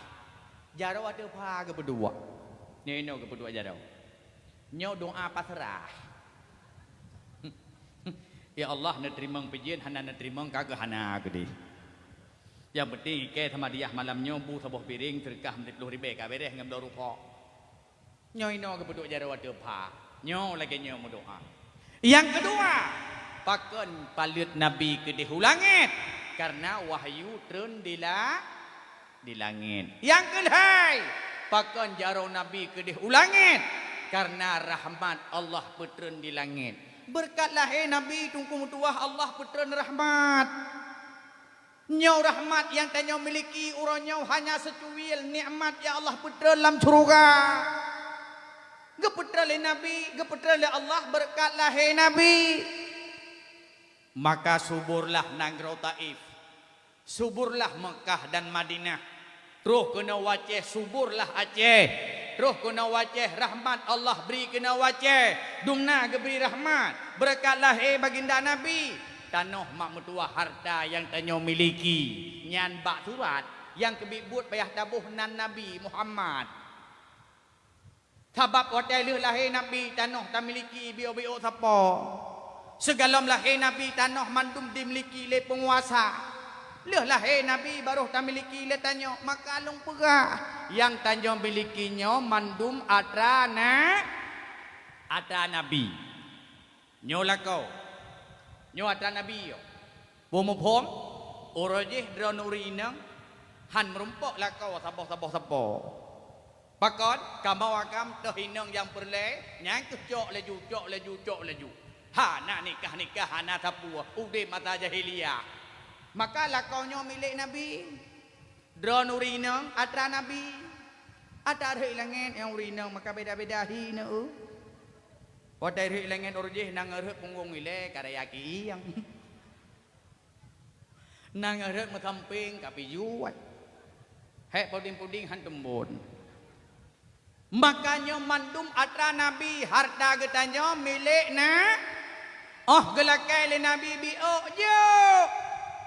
Jarau ada apa ke berdua. Nyo ke berdua jarau. Nyo doa pasrah. Ya Allah nak terima pujian, hana nak terima kagak hana ke di. Yang penting ke Ahmadiyah malamnya bu sebuah piring terkah menit 10,000 ka beres ngam rukuk. Nyoi no ke beduk jarawa depa. Nyo lagi nyo doa. Yang kedua, pakon palut Nabi ke di langit karena wahyu turun di langit. Yang kedua, pakon jaro Nabi ke di langit karena rahmat Allah turun di langit. Berkatlah Nabi tungku tuah Allah turun rahmat. Nyau rahmat yang tanya miliki uranyau hanya secuil nikmat ya Allah putra dalam surga. Geputra le Nabi, geputra le Allah berkatlah Nabi. Maka suburlah Nagrau Taif. Suburlah Mekah dan Madinah. Terus kena waceh suburlah Aceh. Terus kena waceh rahmat Allah beri kena waceh. Dumna geberi rahmat. Berkatlah baginda Nabi. Tanah mak metua harta yang tanyo miliki nyan bak surat yang kebibut payah tabuh nan Nabi Muhammad sabab hotel lahir Nabi tanah tak miliki bio-bio sapa segalam lahir Nabi tanah mandum dimiliki le penguasa lahir Nabi baru tak miliki le tanyo maka alung pegah yang tanyo milikinya mandum atra Nabi nyola kau nyo atra Nabi yo. Bumupom orojih dronurinang han merumpok lakau sabah. Pakon kamawakam tohinang yang perle nyang cok laju. Ha nak nikah hana tapua ude mata jahiliyah. Maka lakau nyo milik Nabi. Dronurinang atra Nabi. Atra langit yang urinang maka beda-beda hina Pada hari lengan orjih nang ngerut punggung ile karayaki yang nang ngerut mekamping kapi juat hek puding han tembun makanya mandum atra Nabi harta getanyo milik gelakai le Nabi bio jo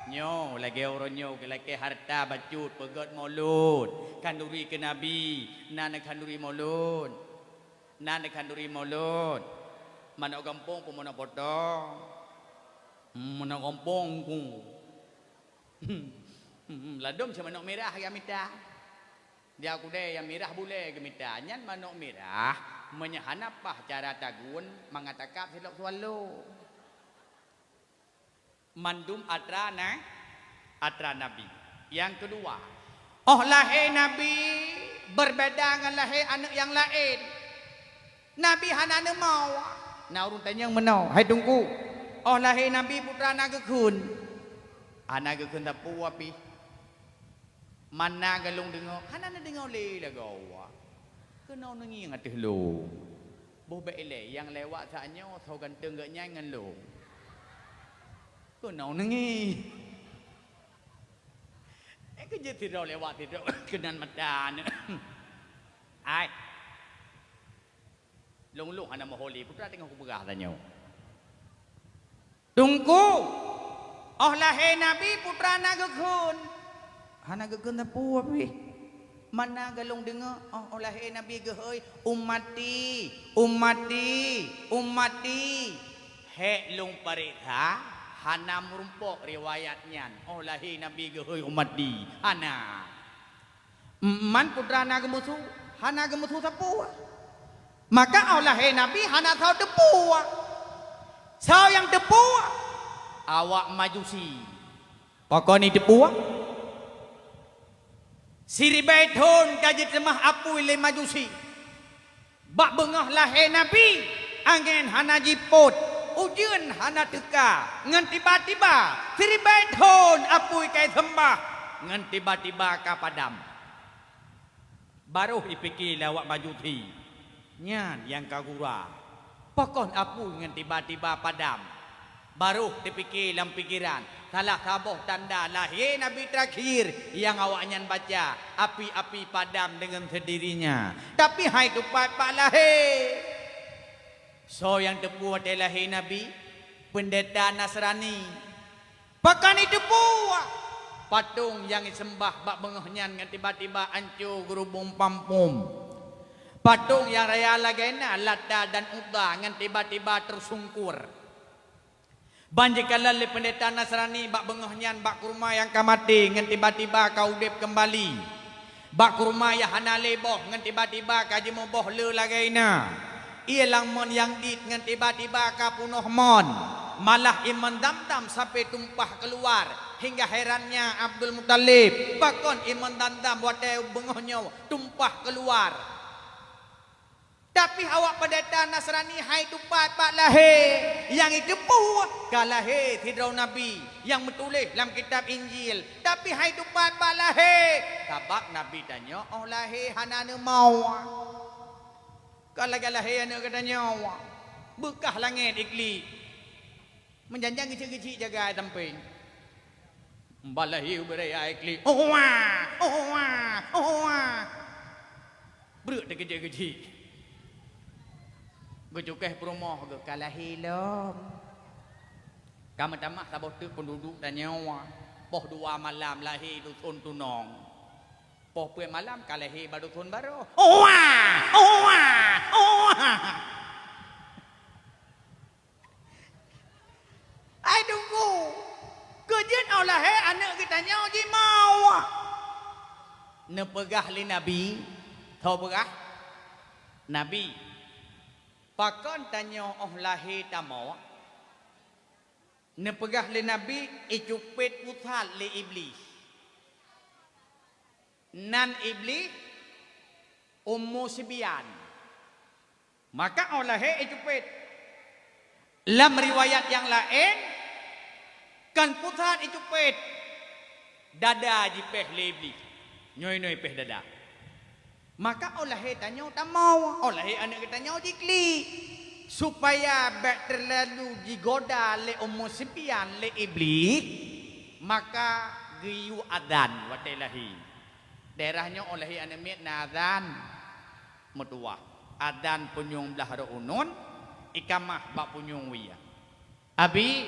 nyo lagi orang nyo gelakai harta bacut pegot mulut kanduri ke Nabi nana kanduri mulut mana kampung pun mana potong mana kampung ku ladum sama manok merah yang minta dia aku deh yang merah boleh ke minta nyan manok merah menyahanapah cara tagun mengatakan silok swallow mandum atra Nabi yang kedua lahir Nabi berbeda dengan lahir anak yang lain Nabi hana mau naurun tanyang menau hai tunggu lahir Nabi putra naga kun tapu api mana galung dengo hana na dengo le lagawa kenau nengi ngatih lo bobe ele yang lewat saatnya thau ganteng gak nyangan lo kenau nengi kerja tidak lewat tidak kenan mata ai Long ana moholi putra tengok aku begah tanya. Tunggu. Lahir Nabi putra naga kun. Hana gekun tapu api. Mana galong dengar lahir Nabi gehoi ummati. Hek long parita hana merumpok riwayatnya. Lahir Nabi gehoi ummati. Hana. Man putra naga musuh. Hana gemusuh tapu. Maka lahir Nabi hana tahu tepua. Sao yang tepua awak majusi. Pakoni tepua. Siri baiton kaji temah apui le majusi. Bak bengah lahir Nabi angin hana jiput. Ujian hana teka. Ngan tiba-tiba siri baiton apui kai sembah. Ngan tiba-tiba ka padam. Baru ipikir lawak majusi. Nyan yang kagura pokon apu dengan tiba-tiba padam baru dipikir dalam pikiran salah saboh tanda lahir Nabi terakhir yang awak nyan baca api-api padam dengan sendirinya tapi hai kepat pak lahir so yang tepu ada lahir Nabi pendeta Nasrani pakan itu buah patung yang disembah bak bengahnya dengan tiba-tiba ancur gerubung pampum patung yang raya lagena Lata dan Uda dengan tiba-tiba tersungkur. Banjikalan le pendeta Nasrani bak bengohnyan bak kurma yang kamati ngan tiba-tiba kau udip kembali. Bak kurma ya hanale boh ngan tiba-tiba kaji mo boh le lagaina. Ialang mon yang dit ngan tiba-tiba ka punuh mon. Malah iman dam-dam sampai tumpah keluar. Hingga herannya Abdul Muttalib. Bakon iman dam-dam watai bengohnya tumpah keluar. Tapi awak pendeta Nasrani hai tupat pak lahir yang itu puh kalahir tidrau Nabi yang menulis dalam kitab Injil. Tapi hai tupat pak lahir tabak Nabi tanya oh lahir hanane mau kalau lahir anak katanya bekah langit ikli menjanjang kecil-kecil jaga tamping balahir beraya ikli berat kecil-kecil. Gejukeh perumoh ke kalah hilom. Kamu tamak sabot tu penduduk dan nyawa. Poh 2 malam lahir dusun tunong. Poh 2 malam kalahir baru dusun baru. Ai tunggu. Kejen au lahir anak kita nyawa ji mau. Ne pegah li Nabi. Tahu pegah? Nabi pakon tanya oh lahir tamo ne pegah le Nabi icupet putal le iblis nan iblis Ummu Sibyan maka oh lahir icupet lam riwayat yang lain kan putal icupet dada jipeh le iblis nyoi-nyoi peh dada. Maka oleh tanya tak mau, oleh anak kita tanya dikli supaya tak terlalu digoda le Ummu Sibyan le iblis, maka giyu adan watelahi. Daerahnya oleh anak miat nadan medua. Adan punyung belah unun, ikamah bak punyung wiya. Abi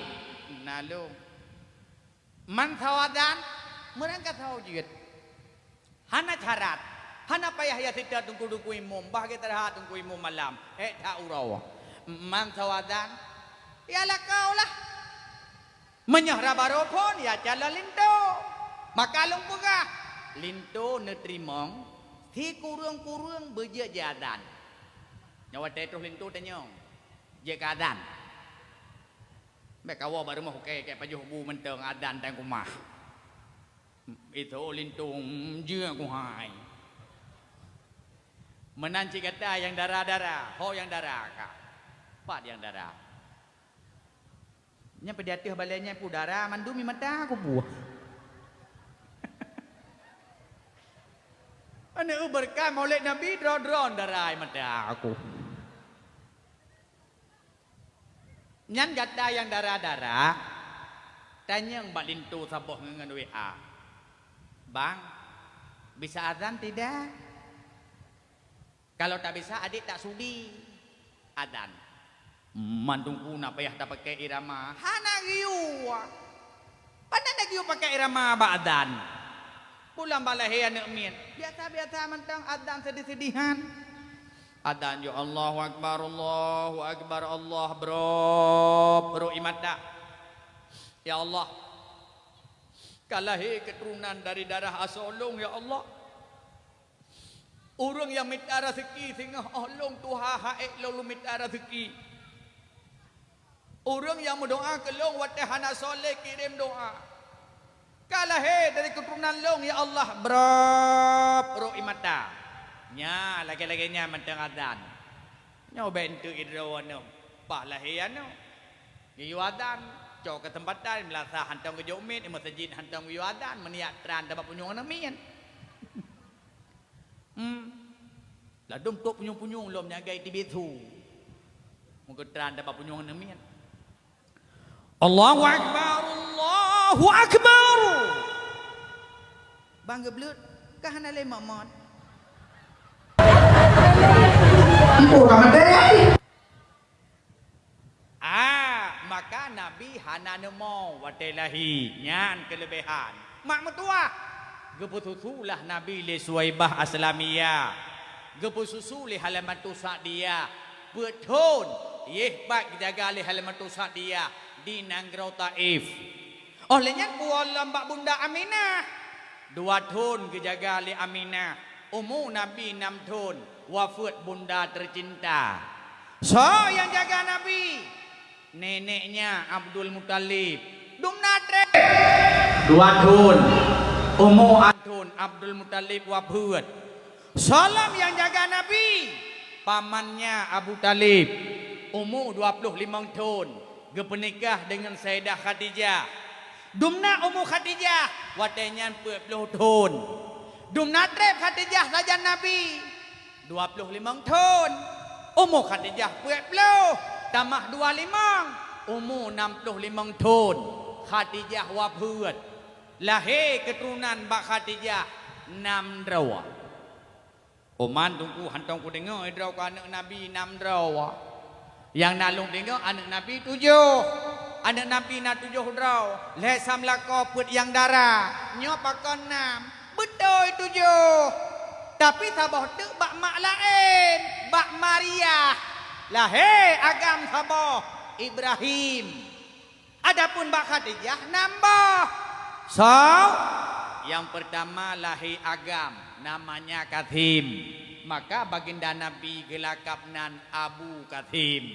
nalu man tawadan merangkat tahu juga. Hana syarat. Hana payah ya tidak tunggu duku imum, bahagia terhad tunggu imum malam. Tak urawa. Man tawadan, ialah kau lah. Menyahra baropon, ya jalan linto. Maka long pegah. Linto netrimong, thi kurung-kurung berjek jadan. Nyawa terus linto tanyong. Jek adan. Mereka bawa baru mau kayak pajuh bu menteng adan dan kumah. Itu linto jek kuhai. Menanci kata yang darah-darah, ho yang darah kak, pat yang darah. Nya pediatih balainya pu darah, mandumi mata aku buah. Ane berkah maulid Nabi dron darah mata aku. Nyan kata yang darah-darah, tanya mbak lintu saboh dengan WA, bang, bisa azan tidak? Kalau tak bisa adik tak sudi adan. Mandungku nak payah tak pakai irama. Hana giu. Pandai nak giu pakai irama ba adan. Pulang balahi anak min. Biasa-biasa mentang adan sedih-sedihan. Adan ya Allahu Akbar, Allahu Akbar, Allah bro imat dak. Ya Allah. Kalahi keturunan dari darah asolong ya Allah. Orang yang minta rezeki sehingga Allah Tuhan haik lalu minta rezeki. Orang yang berdoa ke long watih hana soleh kirim doa. Kalah dari keturunan long ya Allah bro imata. Nya lagi-laginya mentang adan. Nya bentuk idrawano. Pak lahiano. Giyu adan. Cok ke tempat dan melasa hantang ke jomit masjid hantang giyu adan meniak tran dapat punyung namian. Ladum tok punyung-punyung lom nyagai tibitu. Menggetran dapat punyung namian. Allahu Akbar, Allahu Akbar. Bangga belut, kahana le mamon. Ibu ramadai. Maka Nabi hana nemo watelahi nyan kelebihan. Mak metua. Gepususulah Nabi le Suwaibah Aslamiyah. Gepususu le halaman tusak dia. Betul. Yeh bak jaga le halaman tusak dia. di Nangrau Taif. Olehnya kuala Mbak Bunda Aminah 2 tahun kejaga li Aminah. Umur Nabi 6 tahun, wafat bunda tercinta. So yang jaga Nabi neneknya Abdul Muttalib. Dumnatre 2 tahun, umur tahun Abdul Muttalib wafat. Salam yang jaga Nabi pamannya Abu Talib, umur 25 tahun, berpenikah dengan Sayyidah Khadijah. Dumna umur Khadijah watenya 40 tahun. Dumna trep Khadijah saja Nabi 25 tahun, umur Khadijah 40 tambah 25 umur 65 tahun. Khadijah wafat, lahir keturunan Mbak Khadijah 6 drawa. Oman tunggu hantong ku dengar draw ka anak Nabi 6 drawa. Yang nalung dengar anak Nabi 7. Anak Nabi na 7 draw. Le samlako put yang darah. Nyo pakon 6. Betul 7. Tapi sabah tu bak mak lain, bak Maria. Lahir agam sabah Ibrahim. Adapun Mbak Khadijah nambah. So, yang pertama lahir agam namanya Kathim. Maka baginda Nabi gelakapnan Abu Kathim.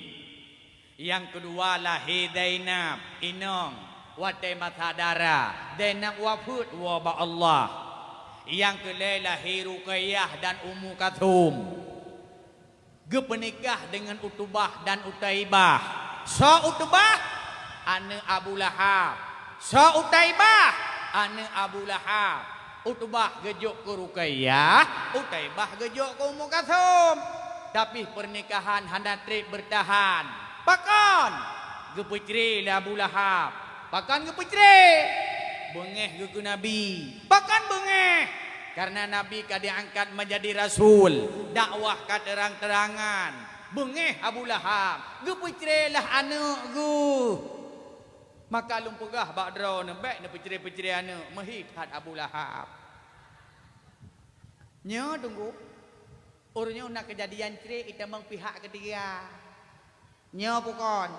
Yang kedua lahir Zainab Inong watai matadara. Zainab wafat wa ba Allah. Yang kedua lahir Ruqayyah dan Ummu Kathum. Gepenikah dengan Utubah dan Utaibah. So Utubah anak Abu Lahab. So Utaibah anak Abu Lahab. Utubah gejuk ke Ruqayyah, Utaibah gejuk ke Ummu Kathum. Tapi pernikahan handatrip bertahan. Bahkan gepecri lah Abu Lahab. Bahkan gepecri bengeh ke Nabi. Bahkan bengeh karena Nabi kad diangkat menjadi rasul, dakwah kad terang-terangan. Bengeh Abu Lahab, gepecri lah anak gu. Maka lumpugah bakdraw nembek ne peceri-peceri ane mehithat Abu Lahab. Nya tunggu. Urnya nak kejadian cerik kita mang pihak ketiga. Nya pukon.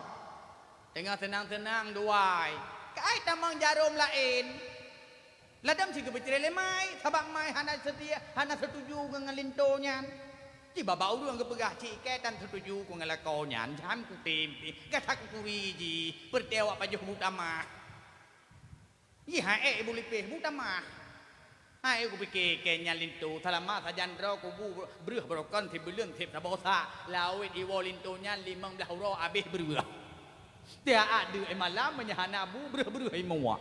Tengah tenang-tenang duai. Kai tamang jarum lain. Ladam si kepeceri lemai, sabak mai hana setia, hana setuju dengan lintonya. Ci baba urang kepegah ci ketan setuju ku ngelakonyan jam ku tempi katak ku wiji pertewa pajuh mutama yi hae ibu lipeh mutama hae ku pike kenya lintu salama sajan ro ku bu breuh brokan ti beuleung tip sabosa lawit iwo lintunya 15 ro abih breuh tia adu e malam menyahana bu breuh-breuh imua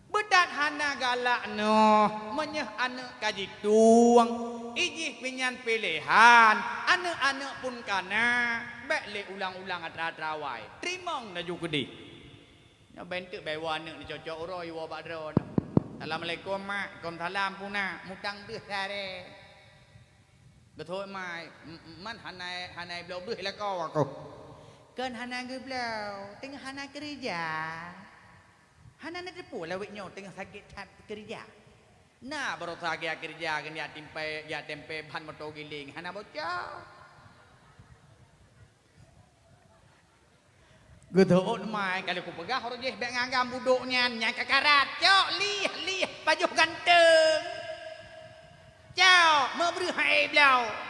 bedat hana galak no menyeh anak kaji tuang ijih pinyan pilihan anak-anak pun kana bek ulang-ulang atra-atrawai trimong na jugedi nya bentuk bewa anak ni cocok uroi wa badron. Assalamualaikum mak, Waalaikumsalam puna mutang deuh sare betul mai man hanai blau deuh la ko aku kan hana geblau tengah hana kerja. Hana na depo lawitnya tengah sakit kerja. Nah baru sakit kerja kan ya tempe ban motor giling. Hana bocah. Gedoon mai kalau ku pegah harus je bek ngagam buduknya nya kakarat. Cok liah baju ganteng. Cok mau beruh hai blau.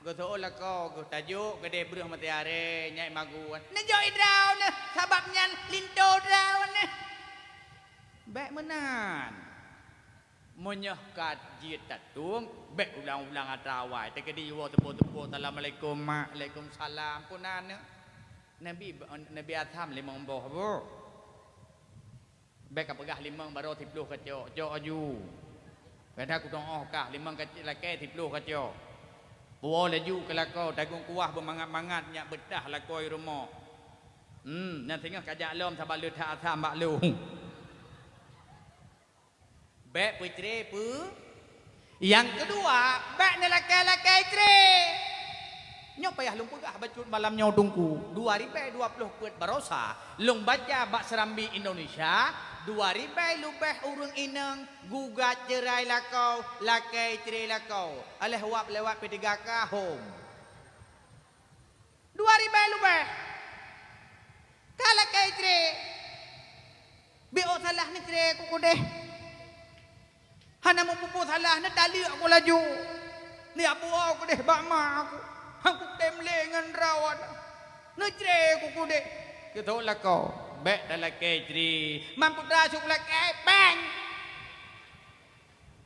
Gedoon lah kau tajuk gede beruh mati are nyai maguan. Nejo idrau ne sababnya linto draw ne. Baik menan. Menyah kaji tatung baik ulang-ulang atrawai tekedi wa tepo-tepo assalamualaikum mak waalaikumsalam punana. Nabi Atham limang boh bo. Baik kapegah limang baro 10 kaco jo aju. Kada ku dong oh kah limang kecil lake 10 kaco. Puwa laju ke lakau tagung kuah bermangat-mangat nyak bedah lakoi rumah. Nan tengah kajak lom sabak lut ha atham bak lu. Bek putri pu. Yang kedua, bek ne lakai-lakai tre. Nyok payah lung pegah bacut malam nyau tungku. 2020 put barosa, lung baca bak Serambi Indonesia. 2000 lubeh urung ineng gugat cerai lakau lakai cerai lakau aleh wap lewat P3K home 2000 2,000 lebih. Kalau kaya cere. Bio salah ni cere kuku deh. Hana mempupu salah ni tali aku laju. Ni abu aku deh bakma aku. Aku temle dengan rawan. Ni cere kuku deh. Kita lah kau. Baik dalam kaya cere. Mampu terasuk lah kaya bang.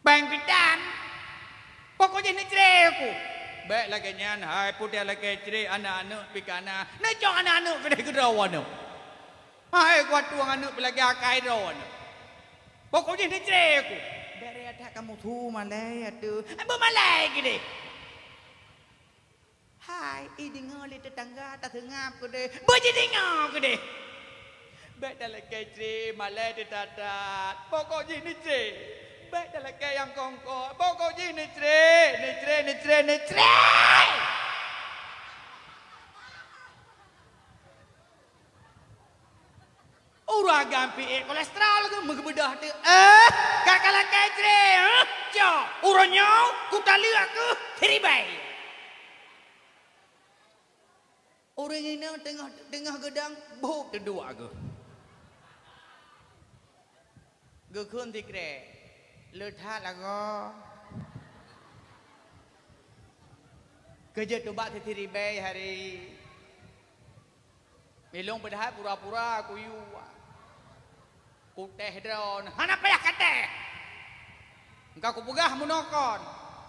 Bang pitan. Pokoknya ni cere aku. Baik lagi nyan. Hai putih lagi cere anak-anak pikana. Ni cok anak-anak kedai kedawan. Hai kuat tuang anak lagi akai rawan. Pokoknya ni cere aku. Dari ada kamu tu malai atu. Apa malai gini? Hai, dengar li tetangga tak tengap ku deh. Boleh dengar ku deh. Baik dalam kecil malai ditatat. Pokoknya ni cere. Baik dalam kaya yang kongkong. Pokoknya ni cere. Uragam PA kolesterol ke mengebedah tu. Kakalah kecre. Cok. Uronyo. Kutali aku. Teribai. Orang ini tengah gedang. Bohuk kedua aku. Gekun tikre. Letak lagu. Kerja tubak teribai hari. Melong padahal pura-pura aku yu. Ku teh drone. Hana payah kate. Engkau ku pegah munokon.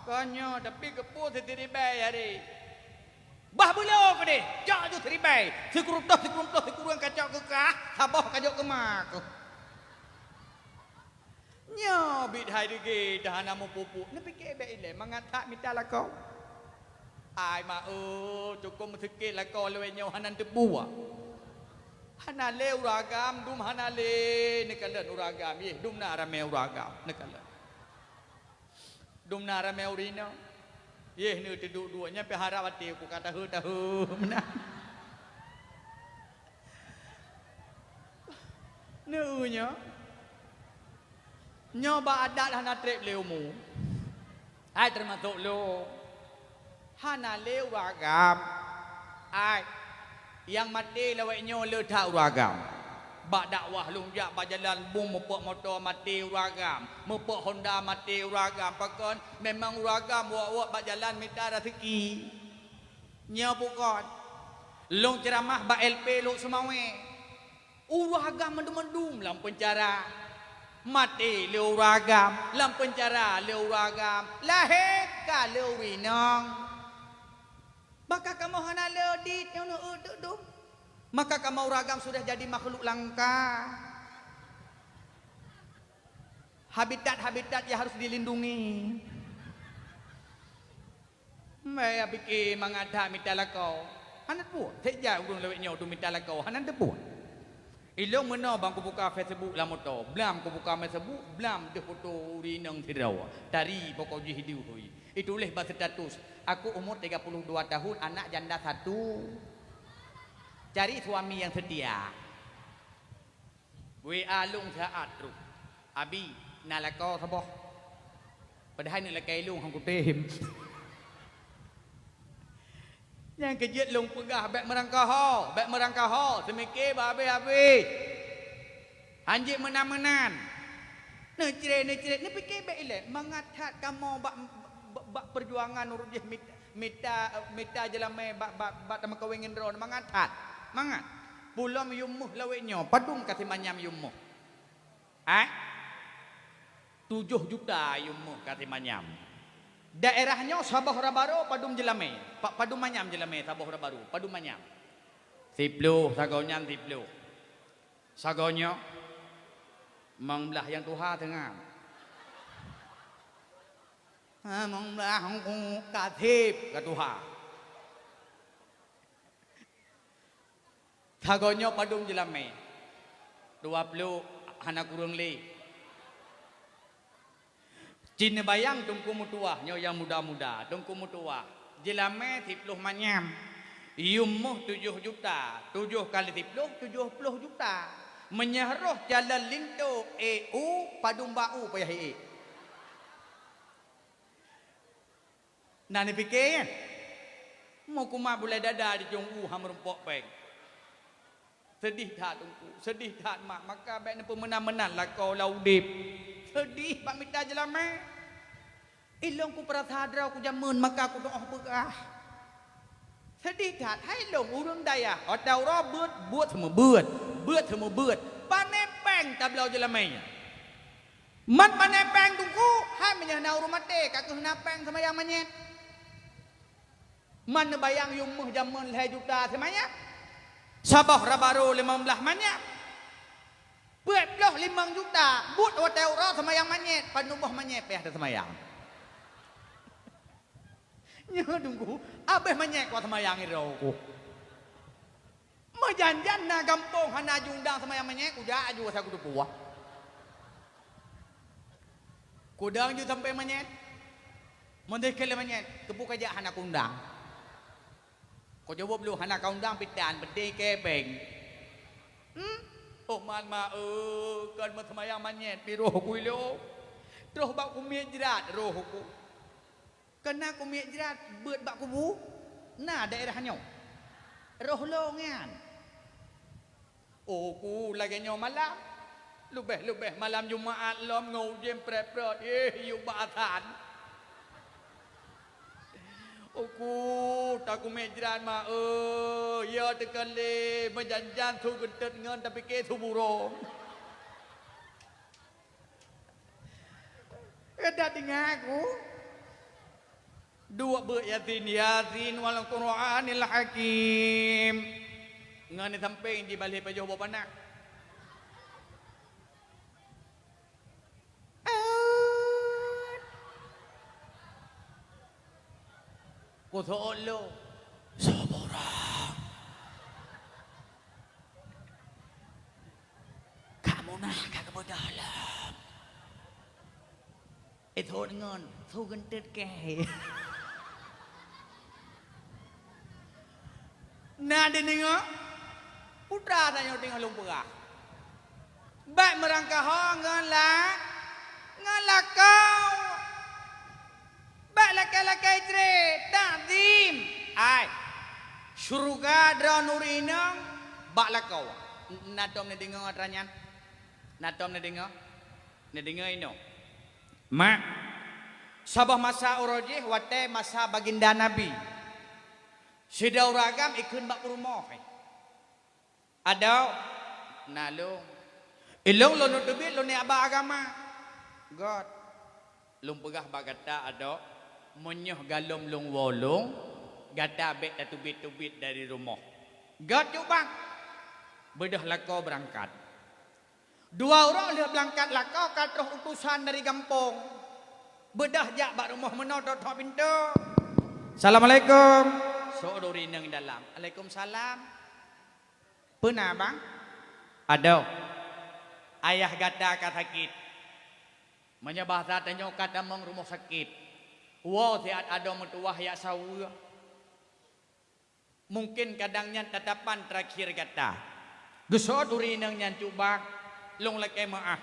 Kanyo tapi kepu teribai hari. Bah belo ke deh. Jak tu teribai. Sekurung sekurang kacau ke kah. Sabah kacau ke mak. Nyo bit hai dege dah namu pupu. Ni fikir baik ile mangatak minta lah kau. Ai ma cukup sikit lah kau lewe nyo hanan tebu ah. Hanale uragam dum hanale nekalan uragam ye dum na rame uragam nekalan. Dum na rame urino. Ye ni duduk duanya pe harawati ku kata tahu menang. Nunya. Nyoba adat hana trip leumu. Ai termasuk lo. Hana leu ragam. Ai yang mati lawaknya le tak ragam. Bak dakwah lunjak bak jalan bum mepok motor mati ragam. Mepok Honda mati ragam. Pakon memang ragam wak-wak bak jalan minta rezeki. Nya bukan. Long ceramah bak LP lu semawe. Ragam mendum-mendum lam penjara. Mati leu ragam lam penjara leu ragam lahir ka leu winong maka kamu hana leu dit nyono uduk maka kamu ragam sudah jadi makhluk langka habitat yang harus dilindungi maya bikin mangada mitala kau hana pu teja urung lewek nyo tu mitala kau hana depu ilong mena bang ku buka Facebook lah moto. Blam ku buka Facebook, blam de foto rinang tirau. Dari pokok hidup hui. Itu leh bahasa status. Aku umur 32 tahun, anak janda 1. Cari suami yang setia. WA lung saat tu. Abi nalako saboh. Padahal ni lakai lung hang ku tem. Yang kejut lung pegah bek merangkah ho semikir babe anjing menan necire ni fikir bek ile mangatat kamu bak perjuangan urus mita jelame bak tama kawingin ron mangatat mangat pulam yumuh laweknya padung kasih manyam yumuh 7 juta yumuh kasih manyam. Daerahnya Sabah Rabaru padum jelame. Padum manyam jelame Sabah Rabaru. Padum manyam. 10 sagonya 10. Sagonya mangbelah yang Tuhan tengah. Mangbelah hangku katip ke Tuhan. Sagonya padum jelame. 20 hana kurung li. Cina bayang tungku mutua nyo yang muda-muda tungku mutua jelame 10 manyam yumuh 7 juta 7 kali 10 70 juta menyaruh jalan linto EU padum bau payah nani fikir Mau kuma boleh dada di jong ham rempok peng. Sedih tak tungku, sedih tak mak. Maka baik nampu menan-menan lah kau laudip. Sedih pak minta jelama. Ilong ku prasadra ku jamun maka ku doa begah. Sedih tak hai long urang daya. Otau ro buat semua buat. Panepeng tablau jelamanya. Man panepeng tungku, hai menyanau rumah teh kakek napeng sama yang menyet. Man bayang yung muh jamun leh juta semanya. Sabah rabaro 15 manyap. Buat belah 5 juta. Buat hotel ro sama yang manyet. Panubah manyet peh ada sama yang. Nya tunggu, abeh manyet kau sama yang iro ku. Majanjan na gampong hana jundang sama yang manyet ku ja aju asa ku tu puah. Kudang ju sampai manyet. Mondai kele manyet, kepu kaja hana kundang. Kau jawab lu hana kaundang pitan bede kebeng. Oh man ma kan ma semayang manyet pi roh ku lo. Roh bak ku mejrat roh ku. Kena ku mejrat beut bak ku bu. Nah daerah nyo. Roh lo ngan. Oh ku lagi nyo malam. Lubeh malam Jumaat lom ngau jem prep-prot yu batan. Aku tak mejran ma ya tekale menjanjan tu gentet ngan tapi ke tu burung. Ada tinggal aku. Dua yasin wal Qur'anil Hakim. Ngan ni samping di balik pajoh bapa nak. Ku solo seorang kamu nak kagak dalam itu dengan tu gentet ke nah dia nengok putra tanya tengok lumpur baik merangkah ngan kau Laki-laki tre takdim ai syurga dra nurinang bak lakau natom ne dengar atranyan natom ne dengar ino mak sabah masa urojih wate masa baginda nabi sida uragam ikun bak rumah ada nalung ilong lo nutubit lo ne aba agama god lung pegah bagata ada menyoh galom lung wolong gada bek datu bit dari rumah gad bang bedah lakau berangkat dua orang dia berangkat lakau katroh utusan dari kampung bedah jak bak rumah menodot hok pintu Assalamualaikum saudari nang dalam Waalaikumsalam pernah bang ada ayah gada ka sakit menyebah tanya kata mong rumah sakit. Wow, tiada ada mentuah ya sawu. Mungkin kadangnya tatapan terakhir kata. Gesot urinang nyan cuba long laki maah.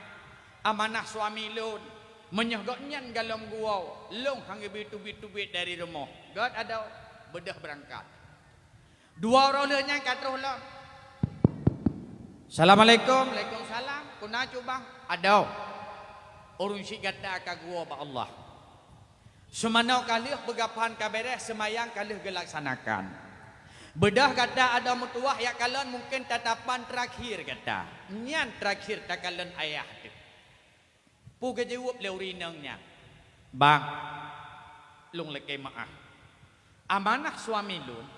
Amanah suami lun menyogok nyan galom guau. Long hang bitubit dari rumah. God ada bedah berangkat. Dua orang lenya katroh lah. Assalamualaikum. Waalaikumsalam. Kuna cuba ada. Urun si kata ka gua ba Allah. Semanau kalih begapan kaberes semayang kalih gelaksanakan. Bedah kata ada mutuah ya kalian mungkin tatapan terakhir kata. Nyan terakhir tak kalian ayah tu. Puga jawab leurinangnya. Bang, lung leke maah. Amanah suami lun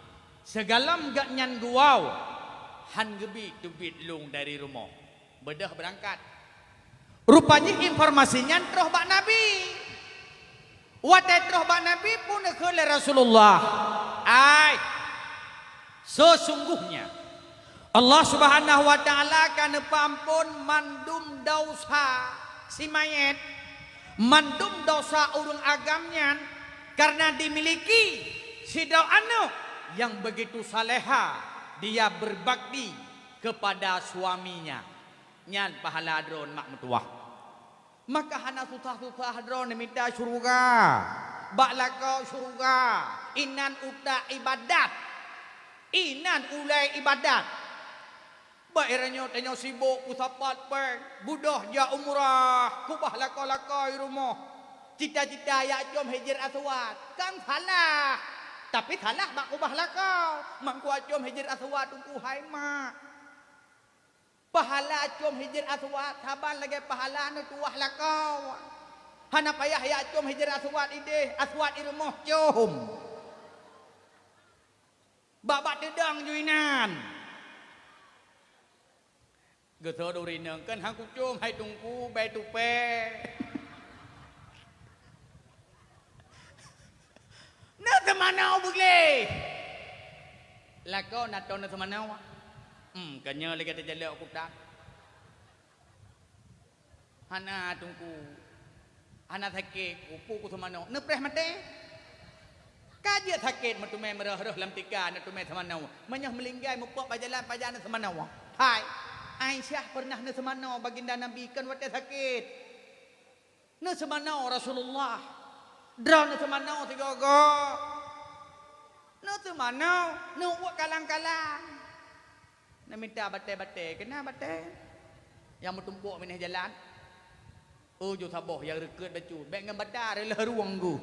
segalam gak nyan guau han gebi tubit lung dari rumah. Bedah berangkat. Rupanya informasinya terus bak Nabi. Watetroh bak Nabi pun ke Rasulullah. Ai sesungguhnya Allah Subhanahu wa taala akan pampun mandum dosa si mayat, mandum dosa urang agamnya karena dimiliki si anu yang begitu saleha dia berbakti kepada suaminya. Nyan pahala dron mak mutuah. Maka hana susah-susah drone minta surga. bak lakau syurga. Inan uta ibadat. Inan ulai ibadat. Bak iranyo tanyo sibuk usapat per. Budah ja umrah. Kubah lakau-lakau di rumah. Cita-cita ya jom Hajar Aswad. Kan salah. Tapi salah bak kubah lakau. Mangku jom Hajar Aswad tunggu hai mak. Pahala jom Hajar Aswad. Saban lagi pahala nu tuah lakau. Hana payah ya jom Hajar Aswad ide. Aswad di rumah jom. Bak dedang juinan. Geto duri neng kan hang kucum hai tungku bai tupe. Na temanau bugle. Lako na to na temanau. Kanya lagi ada jalak aku tak. Hana tungku. Hana sakit upu ku temanau. Ne preh mate. Kaje sakit matume merah-rah lam tika na tume temanau. Menyah melinggai mupok pajalan pajana temanau. Hai. Aisyah pernah na semanau baginda Nabi kan waktu sakit. Na semanau Rasulullah. Draw na semanau tiga-tiga. Na semanau, na uak kalang-kalang. Na minta bate-bate, kena bate. Yang bertumpuk minah jalan. Oh jo saboh yang reket bacu. Baik dengan badar lah ruang ku.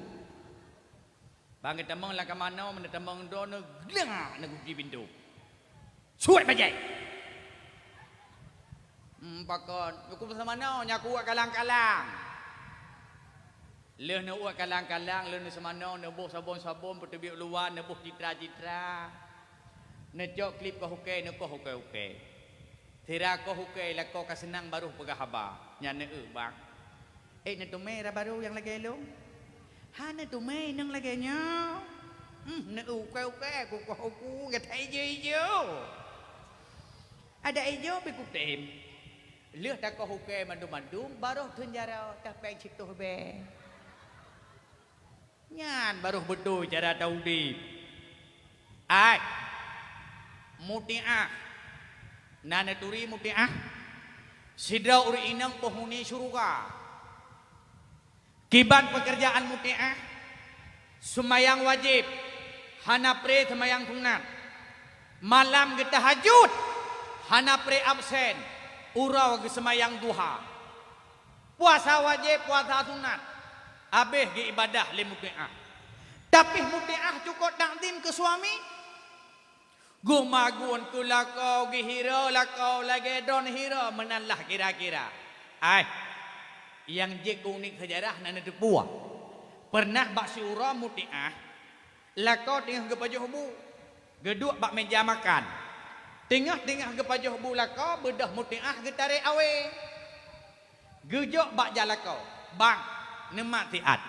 Bangit tamang lah ke mana, mana tamang do na glang na kunci pintu. Suat bajai. Pakon, aku sama nau nyaku uak kalang-kalang. Leh na uak kalang-kalang, leh na sama nau nebuh sabon-sabon pertubik luar, nebuh citra-citra. Nejok klip ko hukai, neko hukai-hukai. Tira ko hukai, lako kasenang baru pegahaba. Nyana bang. Na tumay ra baru yang lagi lo. Ha na tumay nang lagi nyo. Na hukai-hukai, kukuhuku, gatay ijo. Ada ijo, pikutim. Leh tak kau hukai mandum-mandum baru tunjara tak peng citu be. Nyan baru betul cara taudi. Ai. Mutiah. Nana turi mutiah. Sidra uri inang pohuni syurga. Kiban pekerjaan mutiah. Semayang wajib. Hana pre semayang sunat. Malam kita tahajud. Hana pre absen. Urau ke semayang duha. Puasa wajib, puasa sunat. Habis ke ibadah le mutiah. Tapi mutiah cukup takdim ke suami. Gumagun ku lakau ge hira lakau lagi don hira menanlah kira-kira. Ai. Yang je kuning sejarah nana tepua. Pernah bak si urau mutiah. Lakau tengah ke pajuh bu. Geduk bak meja makan. Tengah-tengah ke pajuh bula kau bedah mutiah getare awe. Gejok bak jala kau. Bang, nemat tiat.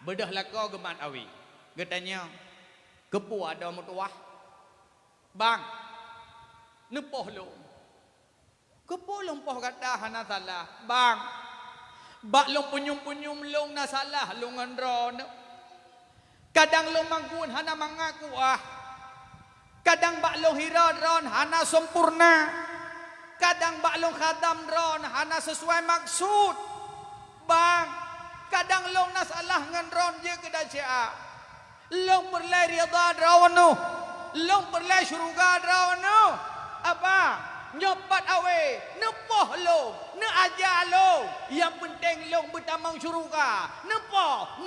Bedah lakau gemat awe. Getanya, kepu ada mutuah. Bang, nepoh lo. Kepu lompoh kata hana salah. Bang, bak long punyum-punyum long na salah longan ron. Kadang long manggun hana mengaku Kadang baklong hira ron hana sempurna. Kadang baklong khadam ron hana sesuai maksud. Bang, kadang long nasalah ngan ron je kedasya. Long berlai rida drawanu. Long berlai syurga drawanu. Apa? Nyopat awe, nepoh lo, ne aja lo. Yang penting lo bertamang syurga. Nepoh.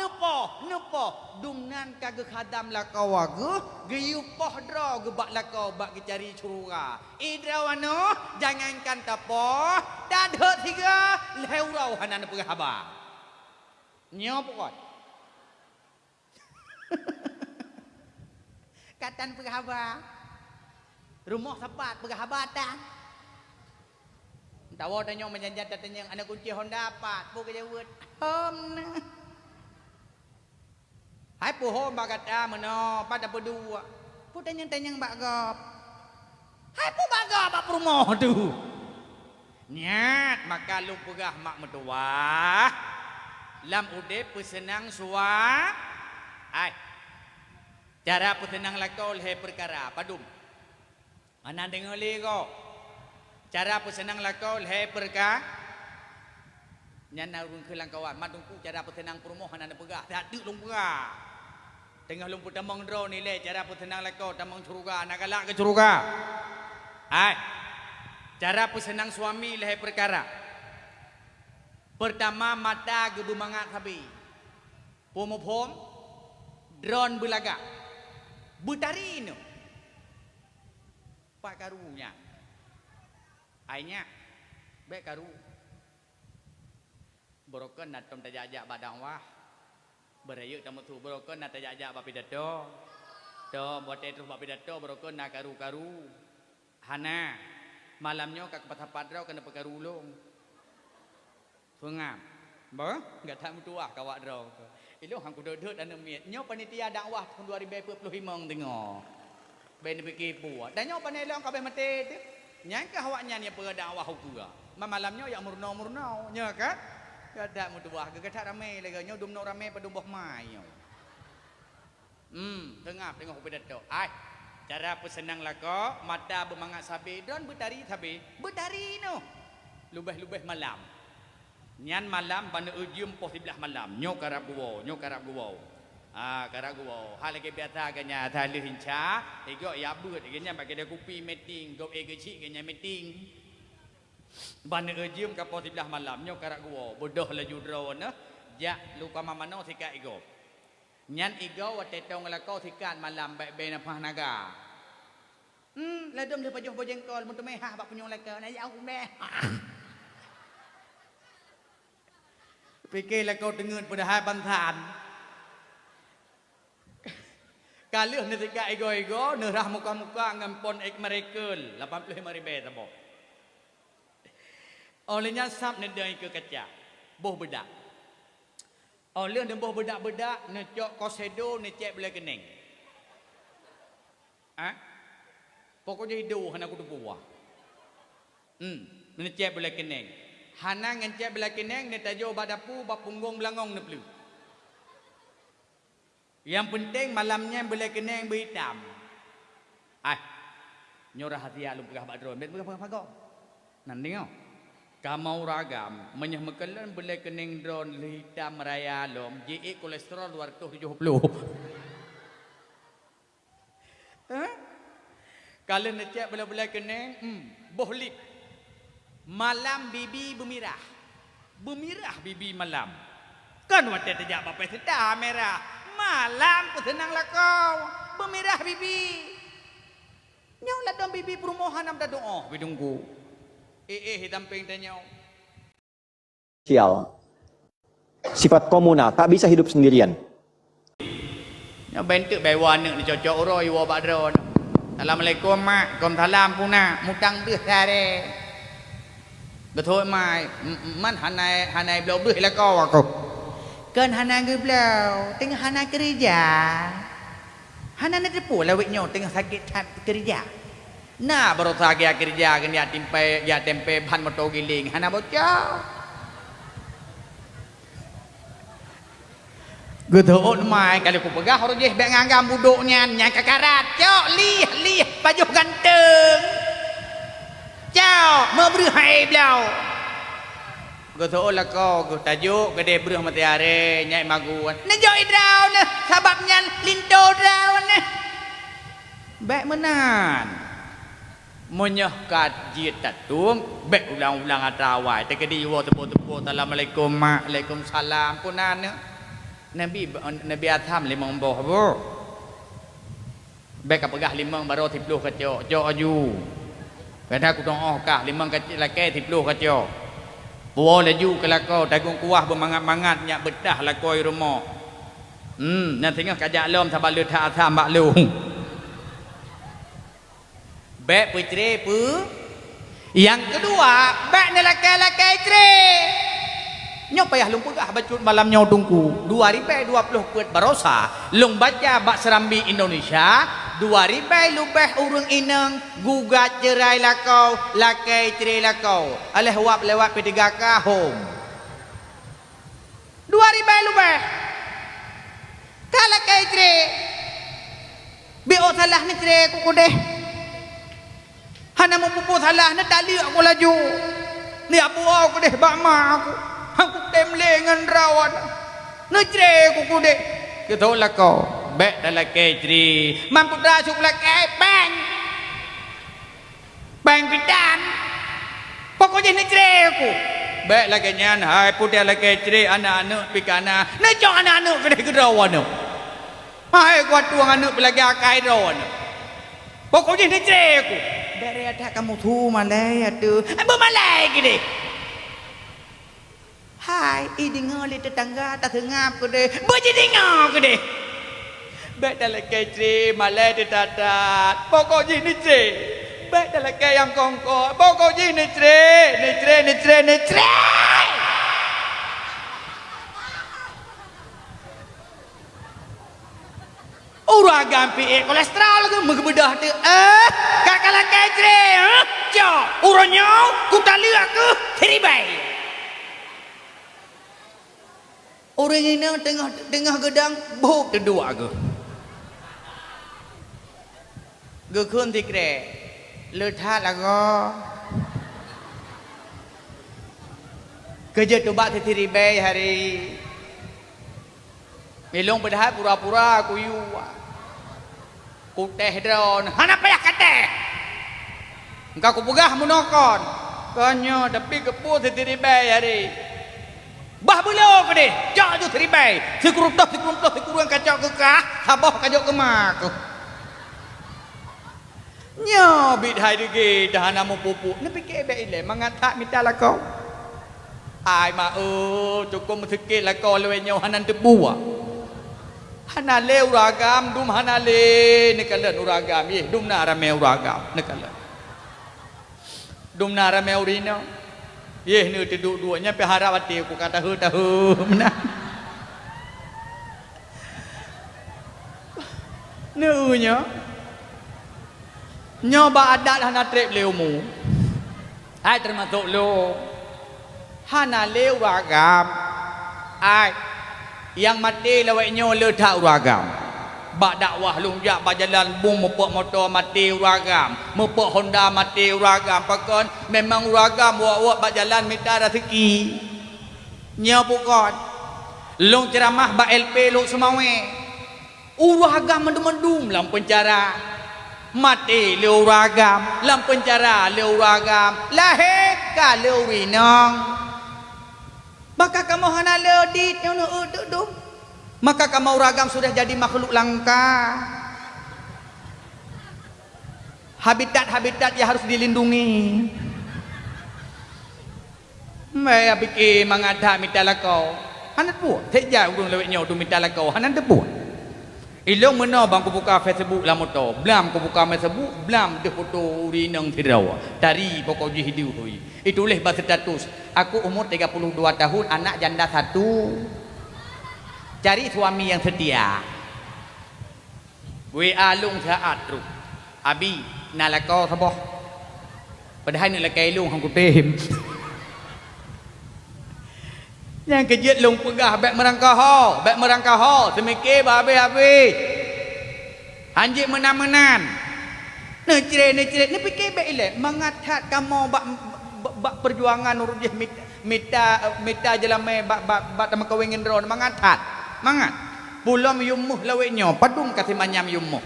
Dumnan kagak khadam lakau ge, geyupoh draw ge bak lakau bak cari syurga. Idrawano jangankan tapoh, dadhe tiga leurau hanan pegahaba. Nyopot. Katan pegahaba. Rumah sapat pegahaba tahu tanya menjanjat tanya anak kunci Honda dapat bukan jawab hom na hai puhom bagata meno pada berdua tanya mbak gop hai pu bagap apa rumah tu nyat maka lu pegah mak mertua lam ude pesenang suap ai cara pesenang lakau le perkara padum mana dengar le ko cara pesenang lakau le perkara Nyana urun kelang kawan madungku cara petenang permohonan ada pegah tak lung pegah tengah lung putamang dro ni le cara petenang leko tamang curuga nak galak ke curuga ai cara pesenang suami leh perkara pertama mata gebu mangat habi pom drone belaga butari no pak karunya ainya baik karu Borokan nak tom tajak badang wah berayuk tamu tu borokan nak tajak bapi dato to buat terus bapi dato borokan nak karu hana malamnya kak patah-padrau kena pekarulung fengam ba enggak tak mutuah kawak drau ilo hang kudeut dan miet nyo panitia dakwah tahun 2025 tengok ben fikir puat dan nyo panelong kabeh mate tu nyangka awaknya ni pe dakwah hukum malamnya ya murno nya kan Gadak mutuah gadak ramai lagi nyo dum no ramai pada buah mai. Tengah tengok pedato. Ai cara pesenang lako mata bermangat sabi don betari sabi. Betari no. Lubeh malam. Nyan malam bana ujum pos 11 malam. Nyo karap guwo. Karap guwo. Hal lagi biasa ganya tali hinca, ego ya beut ganya bagi dia kopi meeting, go ego cik ganya meeting. Bana ujum ke pos 11 malam nyo karak gua bodoh laju draw na ja luka mamano sika igo nyan igo watetong lako sikan malam baik be napah naga ladom le pajoh bojengkol mun temeh bak punyong laka na ya meh fikir lako dengeun pada hai bantan kaleuh ni sika igo neurah muka-muka ngampon ek merekel 85 ribu tabo olehnya sab nedai ke kaca boh bedak oleh dan boh bedak necok kosedo necek bela kening pokoknya hidup hana kudu buah necek bela kening hana ngecek bela kening ne tajo badapu bab punggung belangong neplu yang penting malamnya bela kening berhitam nyorah hati alum pegah badron bet pegah pagok nanti ngau kamau ragam menyahmekalan belai kening drone hitam raya lom JE kolesterol 270 kalau necek belai kening bohlit malam bibi bemirah bibi malam kan wadah terjak bapak sedar merah malam pesenang lakau bemirah bibi nyolah dong bibi permohonan dah doa bidungku hitam pink tanya. Sifat komunal, tak bisa hidup sendirian. Ya bentuk bawa anak ni cocok roy wa badron. Assalamualaikum mak, Waalaikumsalam puna, mutang deh sare. Betul mai, man hanai blau deh lah kau aku. Kan hanai ke blau, tengah hanai kerja. Hanai nak depu lawik nyo tengah sakit kerja. Nah baru saja kerja kan ya tempe ban motor giling hana bocah gedoon mai kalau ku pegah orang je bek ngagam buduknya nya kakarat cok lih baju ganteng cok mau beri hai blau gedoon lah kau tajuk gede beri mati are nyai maguan nejo idrau ne sababnya linto drau ne baik menan menyahkat jitat tung bek ulang-ulang atrawai tekedi wa tepo assalamualaikum mak waalaikumsalam punan nabi atam limang boh bo bek kapegah limang baro 10 kacok jok aju kada ku dong kah limang kacik lake 10 kacok bo laju kelako tagung kuah bermangat-mangat nyak bedah lakoi rumah nan tengah kajak lom sabalut ha atam bak lu Bek putri pu. Yang kedua, bek ni laki-laki istri. Nyok payah lung pegah bacut malam nyok tungku. 2020 kuat barosa. Lung baca bak serambi Indonesia. 2000 lubeh urung ineng gugat cerai lakau, laki istri lakau. Aleh wap lewat P3K home. 2000 lubeh. Kalau laki istri. Bio salah ni istri kuku deh. Hana mau pupus salah ni tali aku laju. Ni abu aku deh bak mak aku. ngan rawan nejre ku dek kita lah kau baik dalam kecri mampu rasuk lah bang bang pidan pokoknya nejre ku baik lagi nyan hai putih lagi kecri anak-anak pikana nejok anak-anak kedai rawan hai kuat tuang anak lagi akai rawan pokoknya nejre ku dari ada kamu tu malai ada bermalai gini hai ini ngoli tetangga tak tengap ke deh berjadi ngap ke deh baik dalam kecri malai ditatat pokoknya nejre baik dalam yang kongkol pokoknya nejre uragam PE kolesterol ke mengebedah tu kakak kecre jauh uranya kuta lihat ke teribai orang ini tengah gedang buk kedua ke gekun tikre letat lagu kerja tubak teribai hari melong padahal pura-pura aku yu ku teh drone hana payah kate engkau ku pegah munokon kanyo tapi kepu teribai hari bah belo ke deh jak tu teribai sekurutah sekurang kacau ke kah sabah kacau ke mak nyo bit hai dege dah namu pupu ni fikir baik ile mangatak minta lah kau ai ma cukup sikit lah kau lewe nyo hanan tebu hana le uragam dum hana le nekalan uragam ye dum na rame uragam nekalan dum na rame urino ye ni duduk duanya pe harawati ku kata tahu menang nunya nyoba adat hana trep leumu ai termasuk lo hana le uragam ai yang mati lawaknya letak uragam bak dakwah lunjak bak jalan bum mepok motor mati uragam mepok Honda mati uragam pakon memang uragam buat bak jalan minta rezeki nya pukon long ceramah bak LP lu semawe uragam mendum-mendum lam penjara mati le uragam lam penjara le uragam lahir ka le urinong maka kamu hana ledit maka kamu ragam sudah jadi makhluk langka habitat yang harus dilindungi maya pikir mengada mitala kau hana buat sejak urung leweknya tu mitala kau hana buat ilong mana bang ku buka Facebook lah motor blam ku buka Facebook blam de foto urinang tirawa dari pokok hidup hui itulah bahasa status aku umur 32 tahun anak janda 1 cari suami yang setia WA lung saat tu abi nalako saboh padahal ni lakai lung hang ku tem yang kejut lung pegah bek merangkah ho semikir habis anjing menan necre ni fikir bek ile mengatat kamu bak perjuangan urus mita jelame bak tama kawingin ron mengatat mangat pulam yumuh laweknya padung kasih manyam yumuh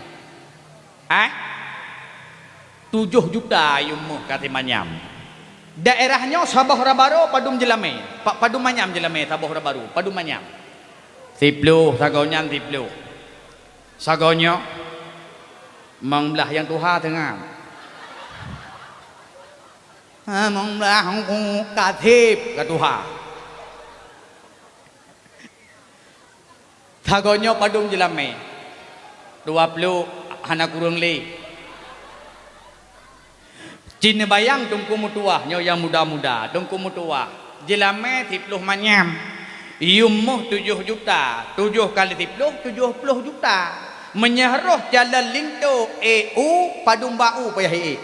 7 juta yumuh kasih manyam daerahnya Sabah Rabaru padum jelame padum manyam jelame Sabah Rabaru padum manyam 10 sagonya 10 sagonya mangbelah yang tuha tengah mangbelah katip katuha sagonya padum jelame 20 hana kurung li Cina bayang tungku mutuah nyo yang muda-muda tungku mutuah jelame 10 manyam yumuh 7 juta 7 kali 10 70 juta menyaruh jalan linto EU padung bau payah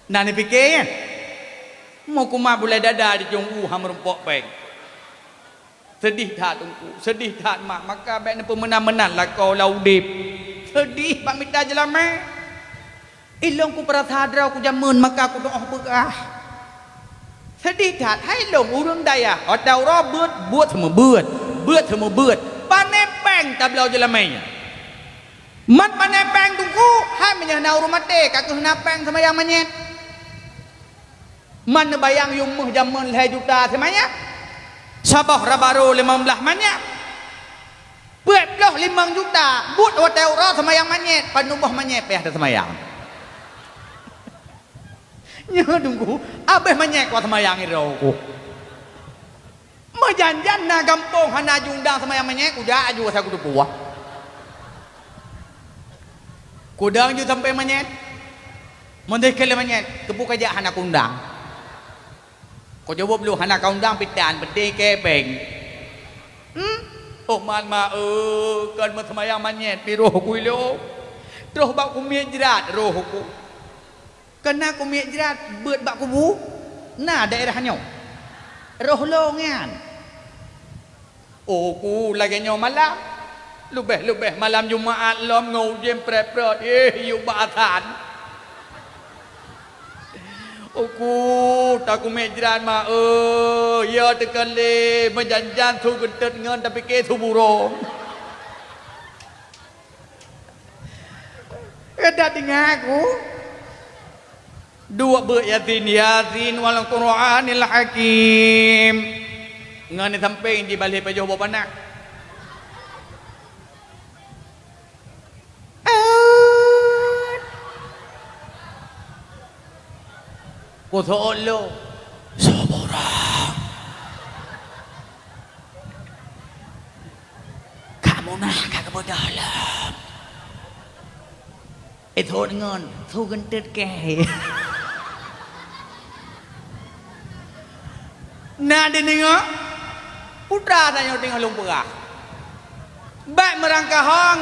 nani fikir mau kuma boleh dada di jonggu ham rumpok peng sedih tak tungku sedih tak mak maka baik ni pemenang-menang lah kau laudip sedih pak minta jelame ilong ku perasadra ku jamun maka ku doa begah Sedih tak hai lom urang daya atau robot buat semua buat semua buat panepeng tablau jelamainya mat panepeng tungku hai menyenau rumah teh kakek napeng sama yang menyet mana bayang yung muh jamun 2 juta semanya sabah rabaro 15 manya buat belah 5 juta buat hotel ro sama yang menyet panubah menyet peh ada sama yang nya tunggu abeh menyet kuat sama yang itu majanjan na gampong hana jundang sama yang menyet kuda aju saya kudu puah kudang ju sampai menyet mondai kele menyet kepu kaja hana kundang kau jawab lu hana kundang pitan bede kepeng oh man ma kan ma semayang menyet pi roh ku lo roh bak ku mijerat roh ku kena ku mijerat beut bak ku bu nah daerahnya roh longan oh ku lagi nyo malam lubeh malam Jumaat lom ngau jem prepret yu batan aku tak ku mejran ma ya tekale menjanjan thu gentet ngan tapi ke thu burung ada dengan aku dua yasin wal Qur'anil hakim ngan sampai di balik pajoh bapak Kuthul lo seorang kamu nak kagak dalam itu ngon thu gentet ke nah dengar putra tanya tengah lumpur baik merangkah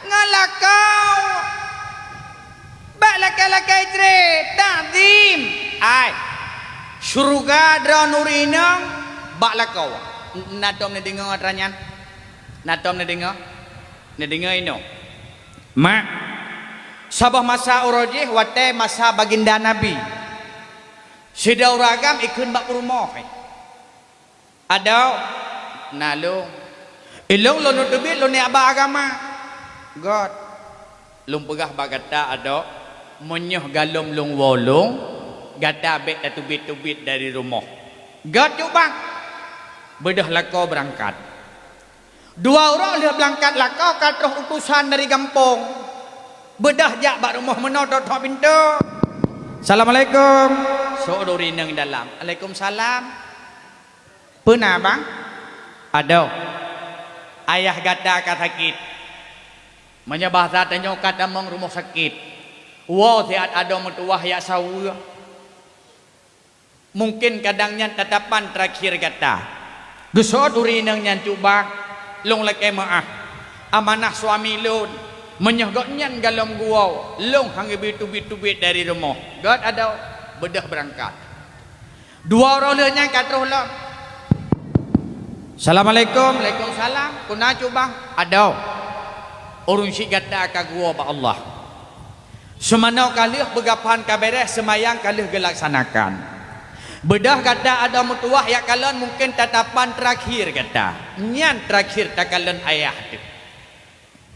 ngalak kau bak lakai ta'zim ai syurga dranurinang bak lakau natom ne dengar atranyan natom ne dengar ino mak sabah masa urajih wate masa baginda nabi sida uragam ikun bak rumah ada nalo ilong lo nutubit lo ni aba agama god lung pegah bagata ada menyuh galom lung wolong gata bet tubit dari rumah gad bang bedah lakau berangkat 2 orang dia berangkat lakau katroh utusan dari kampung bedah jak bak rumah menodot hok pintu assalamualaikum saudari nang dalam waalaikumsalam pernah bang ada ayah gata sakit menyebah zatanya kata mong rumah sakit wow tiat ada metuah ya sawu mungkin kadangnya tatapan terakhir kata gesot urinang nyan cuba long leke maah amanah suami lun menyegoknya galom gua long hang bitubit dari rumah god ada bedah berangkat 2 orang lenya katruh lah assalamualaikum waalaikumsalam kuna cuba ada urun si gata ka gua ba Allah semanau kalih begapan kaberes semayang kalih gelaksanakan bedah kata ada mutuah ya kalian mungkin tatapan terakhir kata nyan terakhir tak kalian ayah tu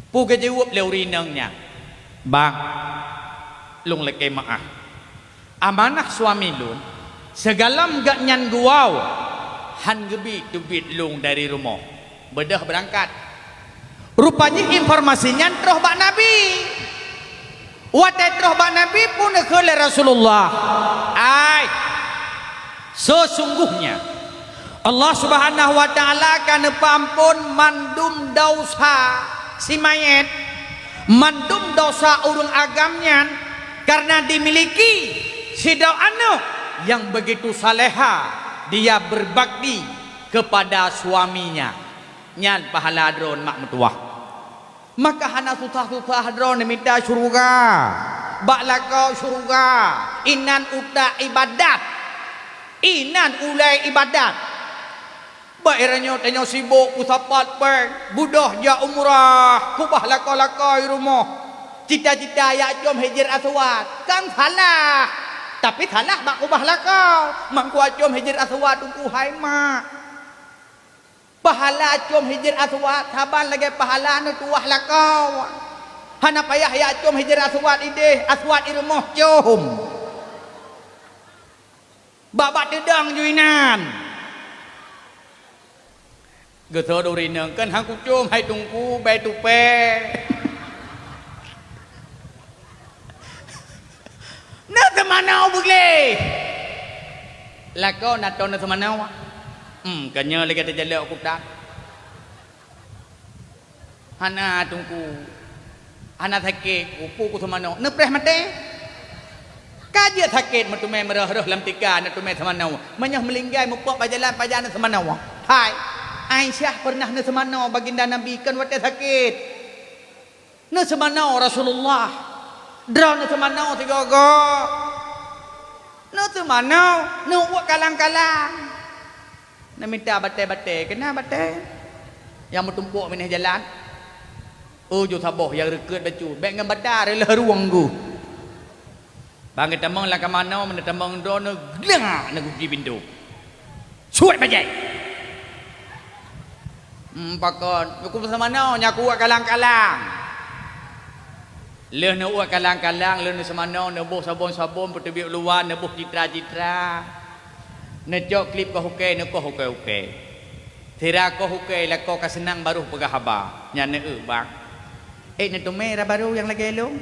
pu ke jawab leurinangnya bang lung leke maah amanah suami lun segalam gak nyan guau han gebi tubit lung dari rumah bedah berangkat rupanya informasinya roh bak nabi watetroh bak nabi pun khole Rasulullah ai sesungguhnya Allah Subhanahu wa taala kana pampun mandum dosa si mayat mandum dosa urang agamnya karena dimiliki sidau anak yang begitu saleha dia berbakti kepada suaminya nyan pahala dron mak metuah maka hana susah-susah drone minta syurga bak lakau syurga inan uta ibadat inan ulai ibadat bak iranyo tanyo sibuk usapat per budah ya umrah kubah lakau-lakau rumah cita-cita ya jom hijir aswad kan salah Tapi salah bak ubahlah kau. Mangku acom Hajar Aswad tunggu hai mak. Pahala acom Hajar Aswad saban lagi pahala nu tuahlah kau. Hana payah ya acom Hajar Aswad ide Aswad irmoh com. Babak dedang juinan. Geso duri neng kan hang ku com hai tungku bai tupe. Na temanau bugle. Lako na to na temanau. Kanya lagi ada jalak aku dah. Hana tungku. Hana sakit upu ku temanau. Na preh mate. Kaje sakit matu me merah-rah lam tika na tu me temanau. Menyah melinggai mupok pajalan pajana temanau. Hai. Aisyah pernah na temanau baginda Nabi kan wate sakit. Na temanau Rasulullah. Draw na temanau tiga-tiga. Na temanau, na uak kalang-kalang. Na minta bate-bate, kena bate. Yang bertumpuk minah jalan. Jo saboh yang reket baju. Baik dengan badar lah ruang ku. Bangit tamang lah ke mana, mana tamang do na glang na gugi pintu. Suat bajai. Pakon, aku bersama mana, nyaku uak kalang-kalang. Leh na uak kalang-kalang, leh na semana, nebuh sabon-sabon, pertebiak luar, nebuh citra-citra. Nejok klip kau hukai, nak kau hukai-hukai. Tira kau hukai, lah kau kesenang baru pegah haba. Nyana bang. Na tu merah baru yang lagi elok.